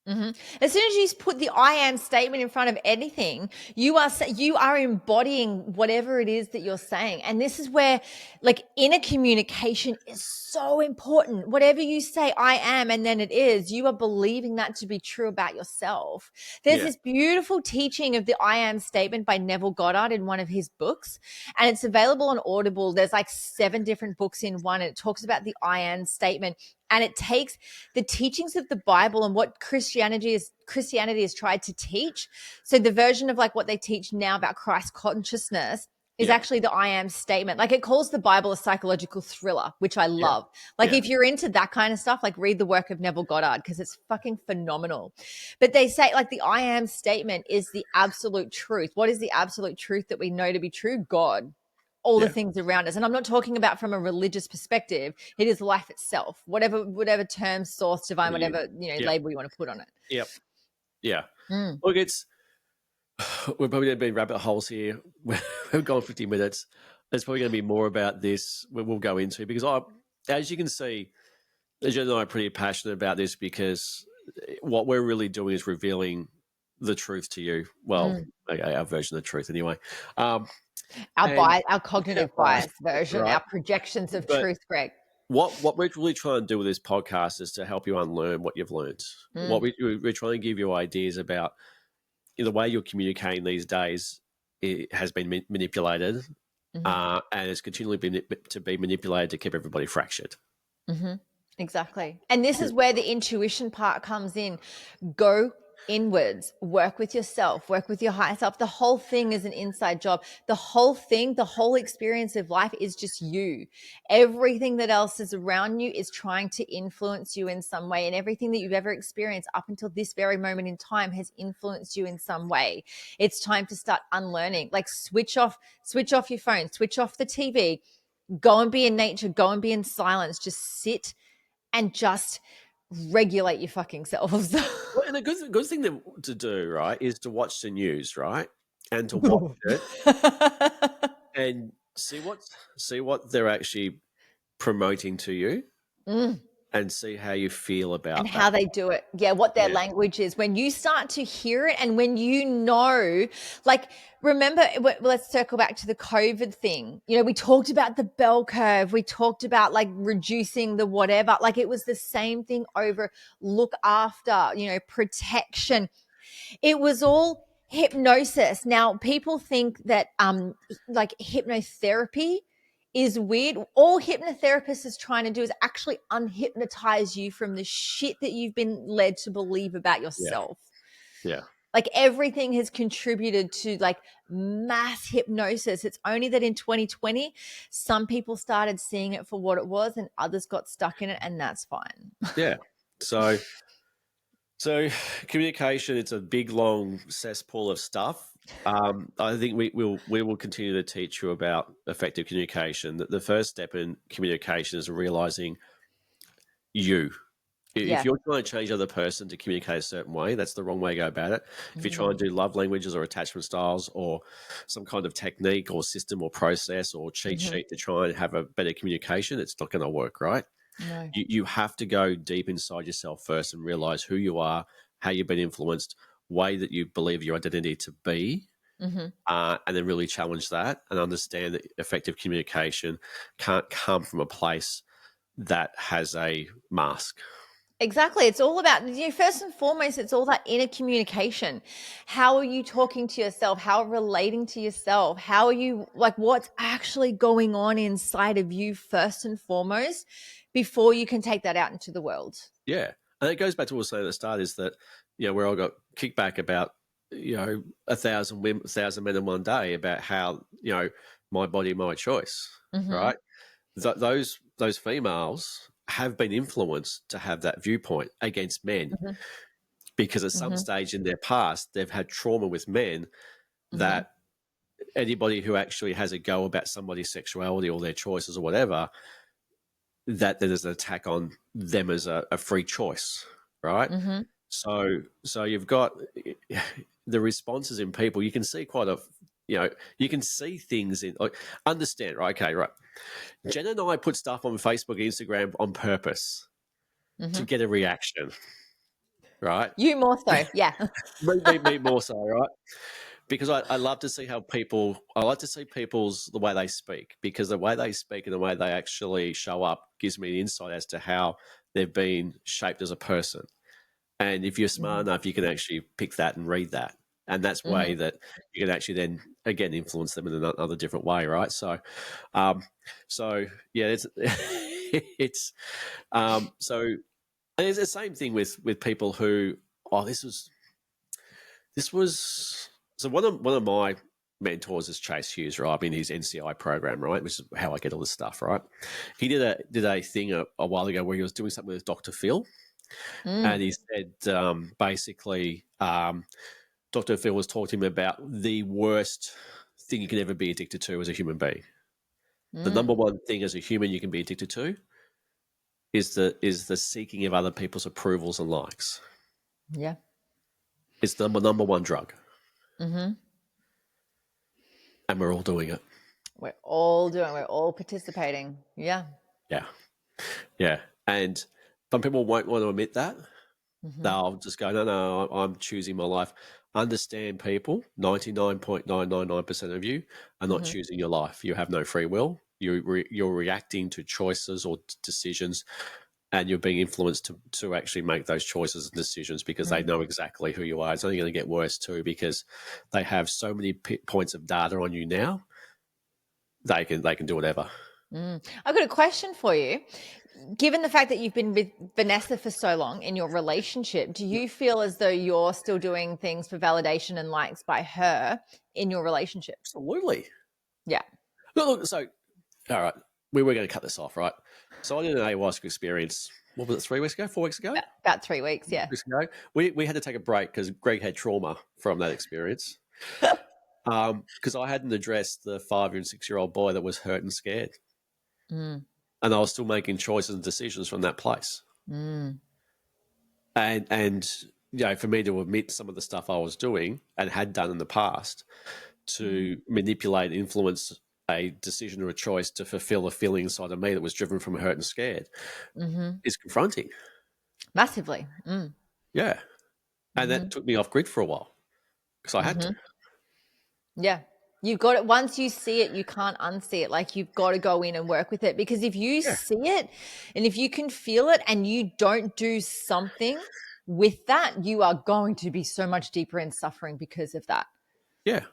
Mm-hmm. As soon as you put the "I am" statement in front of anything, you are embodying whatever it is that you're saying, and this is where, like, inner communication is so important. Whatever you say, "I am," and then it is, you are believing that to be true about yourself. There's Yeah, this beautiful teaching of the "I am" statement by Neville Goddard in one of his books, and it's available on Audible. There's like 7 different books in one, and it talks about the "I am" statement, and it takes the teachings of the Bible and what Christianity has tried to teach. So the version of like what they teach now about Christ consciousness is yeah, actually the "I am" statement. Like, it calls the Bible a psychological thriller, which I yeah, love. Like, yeah, if you're into that kind of stuff, like, read the work of Neville Goddard, because it's fucking phenomenal. But they say, like, the "I am" statement is the absolute truth. What is the absolute truth that we know to be true? God. All the yeah, things around us. And I'm not talking about from a religious perspective. It is life itself, whatever term, source, divine, yeah, whatever, yeah, label you want to put on it. yeah, yeah. Mm. Look, we're probably going to be rabbit holes here. We've gone 50 minutes. There's probably going to be more about this we'll go into, because as you can see, Jen and I are pretty passionate about this, because what we're really doing is revealing the truth to you. Well, Mm. okay, our version of the truth anyway. Um, Our and bias, our cognitive bias version, right. our projections of But truth, Greg. what we're really trying to do with this podcast is to help you unlearn what you've learned. What Mm. we're trying to give you ideas about the way you're communicating these days. It has been manipulated, Mm-hmm. and it's continually been to be manipulated to keep everybody fractured. Mm-hmm. Exactly. And this is where the intuition part comes in. Go inwards, work with yourself, work with your higher self. The whole thing is an inside job. The whole thing, the whole experience of life is just you. Everything that else is around you is trying to influence you in some way. And everything that you've ever experienced up until this very moment in time has influenced you in some way. It's time to start unlearning. Like, switch off your phone, switch off the TV, go and be in nature, go and be in silence, just sit and just regulate your fucking selves. Well, and a good thing to do, right, is to watch the news, right, and to watch it and see what they're actually promoting to you, Mm. and see how you feel And about that. how they do it. Yeah, what their Yeah, language is. When you start to hear it, and when you know, like, remember, let's circle back to the COVID thing. We talked about the bell curve. We talked about, like, reducing the whatever. Like, it was the same thing over look after, protection. It was all hypnosis. Now, people think that like, hypnotherapy is weird. All hypnotherapist is trying to do is actually unhypnotize you from the shit that you've been led to believe about yeah, yourself. yeah, Like everything has contributed to like mass hypnosis. It's only that in 2020, some people started seeing it for what it was and others got stuck in it, and that's fine. Yeah. So so communication, it's a big long cesspool of stuff. I think we will continue to teach you about effective communication. The first step in communication is realizing you. If Yeah. you're trying to change the other person to communicate a certain way, that's the wrong way to go about it. If you're trying Mm, to do love languages or attachment styles or some kind of technique or system or process or cheat mhm. sheet to try and have a better communication, it's not going to work, right? No. You have to go deep inside yourself first and realize who you are, how you've been influenced, way that you believe your identity to be, Mhm. and then really challenge that and understand that effective communication can't come from a place that has a mask. Exactly. It's all about, first and foremost, it's all that inner communication. How are you talking to yourself? How are you relating to yourself? How are you, like, what's actually going on inside of you, first and foremost, before you can take that out into the world? Yeah. And it goes back to what I was saying at the start is that, where I got kickback about, 1,000 men in one day about how, my body, my choice, Mm-hmm. right? Those females have been influenced to have that viewpoint against men Mm-hmm. because at some Mm-hmm. stage in their past, they've had trauma with men Mm-hmm. that anybody who actually has a go about somebody's sexuality or their choices or whatever, that there's an attack on them as a free choice, right? Mm-hmm. So you've got the responses in people. You can see you can see things in like understand, right? Okay, right. Jen and I put stuff on Facebook, Instagram on purpose to Mm-hmm. get a reaction, right? You more so. Yeah. Me more so, right? Because I love to see I like to see people's the way they speak because the way they speak and the way they actually show up gives me an insight as to how they've been shaped as a person. And if you're smart Mm-hmm. enough, you can actually pick that and read that. And that's way Mm-hmm. that you can actually then again influence them in another different way, right? Um, so yeah, it's it's so and it's the same thing with people who this was so one of my mentors is Chase Hughes, right? I'm in his NCI program, right? Which is how I get all this stuff, right? He did a thing a while ago where he was doing something with Dr. Phil, Mm, and he said basically Dr. Phil was talking to him about the worst thing you can ever be addicted to as a human being. The number mm. one thing as a human you can be addicted to is the seeking of other people's approvals and likes. Yeah. It's the number one drug, Mm-hmm. and we're all doing it. We're all participating. Yeah. Yeah, yeah. And some people won't want to admit that. Mm-hmm. They'll just go, no, no, I'm choosing my life. Understand, people, 99.999% of you are not Mm-hmm. choosing your life. You have no free will. You're reacting to choices or decisions, and you're being influenced to actually make those choices and decisions because they Mm. know exactly who you are. It's only going to get worse too because they have so many points of data on you now. They can do whatever. Mm. I've got a question for you. Given the fact that you've been with Vanessa for so long in your relationship, do Yep. you feel as though you're still doing things for validation and likes by her in your relationship? Absolutely. Yeah. Look, so all right, we were going to cut this off, right? So I did an ayahuasca experience. What was it? 3 weeks ago? 4 weeks ago? About 3 weeks. Yeah. Weeks ago. We had to take a break because Greg had trauma from that experience. Because I hadn't addressed the 5 and 6-year-old boy that was hurt and scared, Mm, and I was still making choices and decisions from that place. mm, And for me to admit some of the stuff I was doing and had done in the past mm, to manipulate, influence a decision or a choice to fulfill a feeling inside of me that was driven from hurt and scared mm-hmm. is confronting. Massively. Mm, Yeah. And mm-hmm. that took me off grid for a while because I had to. Mm-hmm. Yeah. You've got it. Once you see it, you can't unsee it. Like you've got to go in and work with it because if you Yeah. see it and if you can feel it and you don't do something with that, you are going to be so much deeper in suffering because of that. Yeah.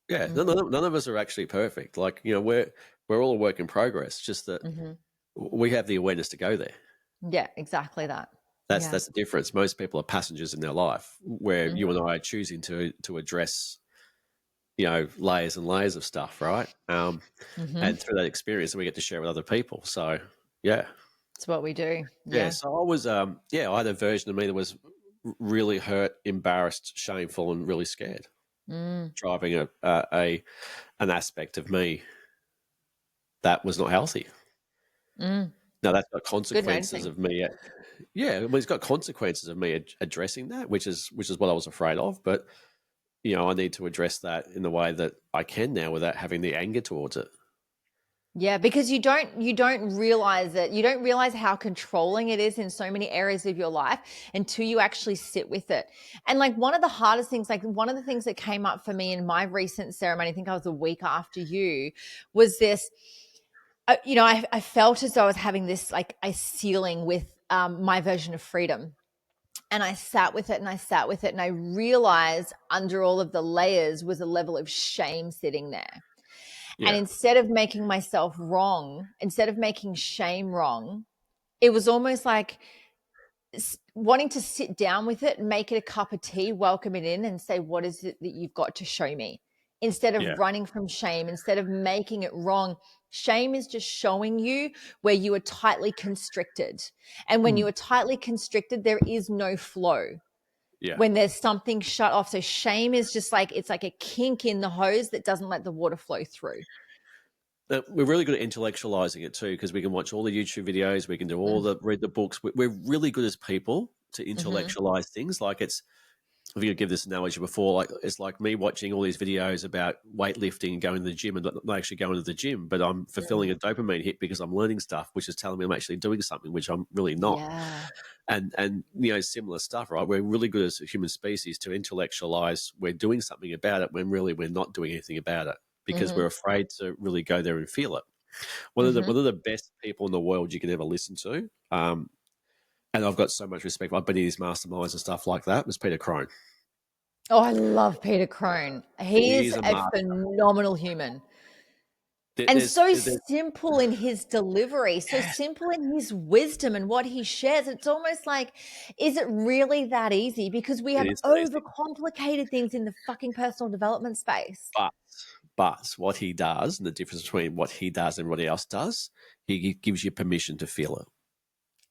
Yeah. Mm-hmm. None of us are actually perfect. Like, we're all a work in progress, just that Mm-hmm. we have the awareness to go there. Yeah, exactly that. Yeah. That's the difference. Most people are passengers in their life, where Mhm. you and I are choosing to address, layers and layers of stuff, right? Mhm. And through that experience, we get to share with other people. So, yeah, It's what we do. yeah. Yeah. So I was, I had a version of me that was really hurt, embarrassed, shameful, and really scared, Mm. driving an aspect of me that was not healthy. Mm. Now that's got Good consequences noticing. of me. Yeah, well, it's got consequences of me addressing that, which is what I was afraid of. But I need to address that in the way that I can now without having the anger towards it. Yeah, because you don't realize it. You don't realize how controlling it is in so many areas of your life until you actually sit with it. And like one of the hardest things, like one of the things that came up for me in my recent ceremony, I think I was a week after you, was this. I felt as though I was having this like a ceiling with my version of freedom. And I sat with it and I sat with it and I realized under all of the layers was a level of shame sitting there. And Yeah, instead of making myself wrong, instead of making shame wrong, it was almost like wanting to sit down with it, make it a cup of tea, welcome it in, and say, what is it that you've got to show me? Instead yeah, of running from shame, instead of making it wrong, shame is just showing you where you are tightly constricted. And when you mm, are tightly constricted, there is no flow yeah. when there's something shut off. So shame is just like, it's like a kink in the hose that doesn't let the water flow through. We're really good at intellectualizing it too, because we can watch all the YouTube videos, we can do all Mm. the read the books. We're really good as people to Hmm. intellectualize things. Like I think I give this analogy before. Like it's like me watching all these videos about weightlifting and going to the gym, and not actually going to the gym, but I'm fulfilling Mm. a dopamine hit because I'm learning stuff, which is telling me I'm actually doing something, which I'm really not. Yeah. And similar stuff, right? We're really good as a human species to intellectualize we're doing something about it when really we're not doing anything about it because Hmm. we're afraid to really go there and feel it. Hmm. One of the best people in the world you can ever listen to, and I've got so much respect. I've been in his masterminds and stuff like that. Was Peter Crone. Oh, I love Peter Crone. He He is is a a master. phenomenal human. And so There's simple in his delivery, so simple in his wisdom and what he shares. It's almost like, is it really that easy? Because we it have is that easy. overcomplicated things in the fucking personal development space. But what he does, and the difference between what he does and what else does, he gives you permission to feel it.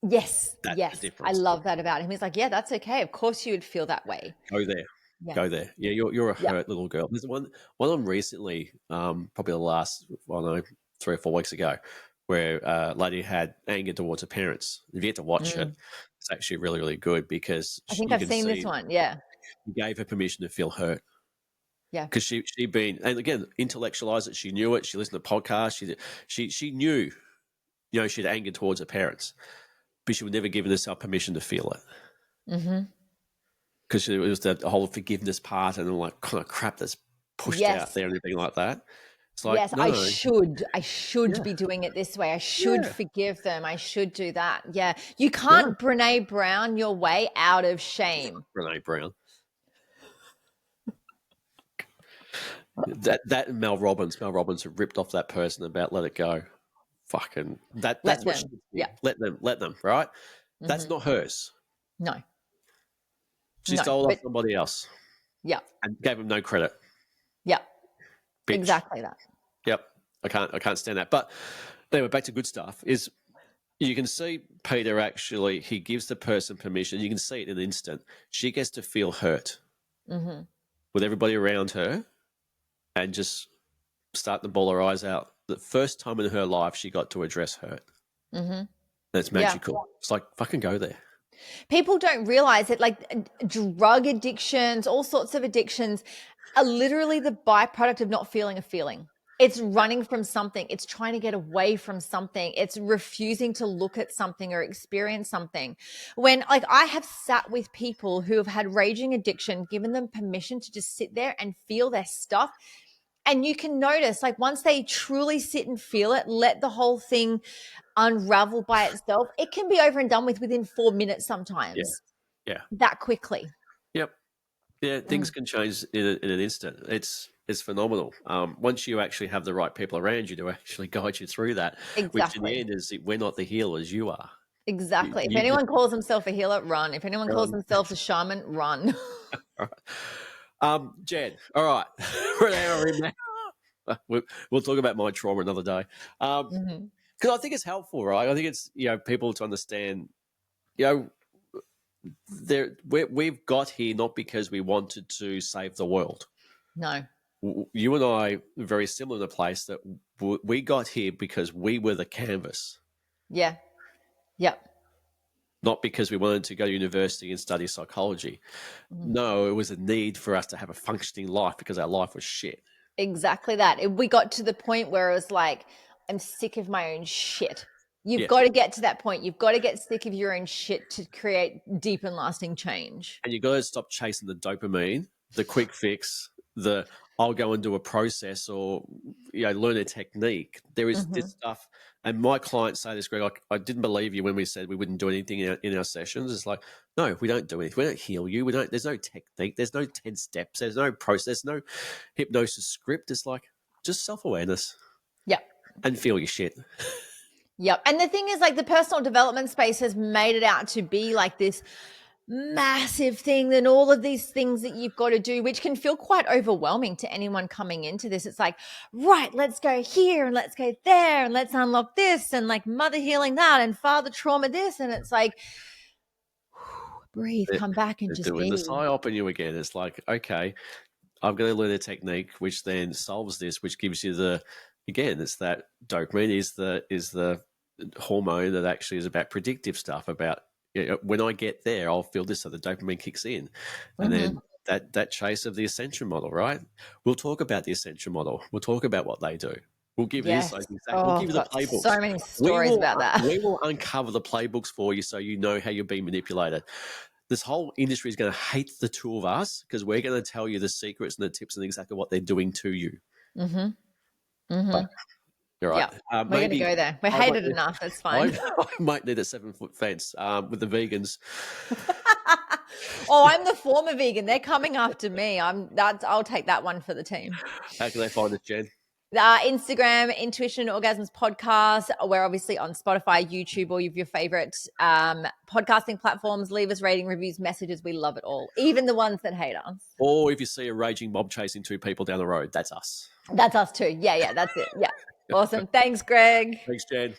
Yes, That's the yes. I difference. love that about him. He's like, yeah, that's okay. Of course you would feel that way. Go there. Yeah. Go there. Yeah, you're a Yeah. hurt little girl. There's one on recently, probably the last, I don't know, 3 or 4 weeks ago, where a lady had anger towards her parents. If you get to watch it, Mm. it's actually really, really good because I think you I've can seen this see one. Yeah. you gave her permission to feel hurt Yeah. because she been, and again, intellectualized it. She knew it. She listened to podcasts. She knew, she'd anger towards her parents, but she would never given herself permission to feel it Hmm. because it was the whole forgiveness part and all that kind of crap that's pushed out Yes. there and everything like that. It's like, Yes, I no, should. I should yeah, be doing it this way. I should yeah, forgive them. I should do that. Yeah. You no, can't Brene Brown your way out of shame. Brene Brown. That Mel Robbins ripped off that person about let it go. Fucking Let that's what them. she Yeah. did. Let them, right? That's Hmm. not hers. No, She no. stole off But somebody else yeah, and gave him no credit. yeah, Bitch. exactly that. Yep. I can't stand that. But anyway, back to good stuff is you can see Peter actually he gives the person permission. You can see it in an instant. She gets to feel hurt Hmm. with everybody around her and just start to bawl her eyes out. The first time in her life she got to address hurt. Hmm. That's Yeah. magical. It's like fucking go there. People don't realize it. Like drug addictions, all sorts of addictions are literally the byproduct of not feeling a feeling. It's running from something. It's trying to get away from something. It's refusing to look at something or experience something. When, like, I have sat with people who have had raging addiction, given them permission to just sit there and feel their stuff. And you can notice, like, once they truly sit and feel it, let the whole thing unravel by itself, it can be over and done with within 4 minutes Yeah. sometimes, Yeah. that quickly. Yep. Yeah. Things Mm, can change in an instant. It's phenomenal. Once you actually have the right people around you to actually guide you through that, which in the exactly. end is we're not the healers, you are. Exactly. If You just anyone calls himself a healer, run. If anyone calls themselves a shaman, run. all right. Jen, all right. We're an hour in now. We'll talk about my trauma another day. Mhm. Because I think it's helpful, right? I think it's, people to understand, you know, we've got here not because we wanted to save the world. No. You and I are very similar in the place that we got here because we were the canvas, Yeah. Yep. not because we wanted to go to university and study psychology. Mhm. No, it was a need for us to have a functioning life because our life was shit. Exactly that. We got to the point where it was like, I'm sick of my own shit. You've Yeah. got to get to that point. You've got to get sick of your own shit to create deep and lasting change. And you got to stop chasing the dopamine, the quick fix, the I'll go and do a process or learn a technique. There is this Mhm. stuff, and my clients say this, Greg. I didn't believe you when we said we wouldn't do anything in our sessions. It's like, no, we don't do anything. We don't heal you. We don't. There's no technique. There's no 10 steps. There's no process. No hypnosis script. It's like just self awareness Yep. and feel your shit. Yep. And the thing is, like, the personal development space has made it out to be like this massive thing, and all of these things that you've got to do, which can feel quite overwhelming to anyone coming into this. It's like, right, let's go here and let's go there and let's unlock this and like mother healing that and father trauma this. And it's like, breathe, They're, come back and they're just doing the be. psyop in you again. It's like, okay, I'm going to learn a technique which then solves this, which gives you it's that dopamine is the hormone that actually is about predictive stuff. About when I get there, I'll feel this, so the dopamine kicks in, and Mhm. then that chase of the ascension model, right? We'll talk about the ascension model. We'll talk about what they do. We'll give you Yes. this exact. We'll Oh, give I've you the got so playbooks. many stories about that. We will uncover the playbooks for you, so you know how you're being manipulated. This whole industry is going to hate the two of us because we're going to tell you the secrets and the tips and exactly what they're doing to you. Mhm. But Mhm. you're right. Yep. We're going to Maybe go there. We're I might hated need, enough. It's I, fine. I might need a 7-foot fence with the vegans. Oh, I'm the former vegan. They're coming after me. I'll take that one for the team. How can they find us, Jen? Instagram, Intuition Orgasms Podcast. We're obviously on Spotify, YouTube, all of your favorite podcasting platforms. Leave us rating, reviews, messages. We love it all, even the ones that hate us. Or if you see a raging mob chasing two people down the road, that's us. That's us too. Yeah, that's it. Yeah. Awesome. Thanks, Greg. Thanks, Jen.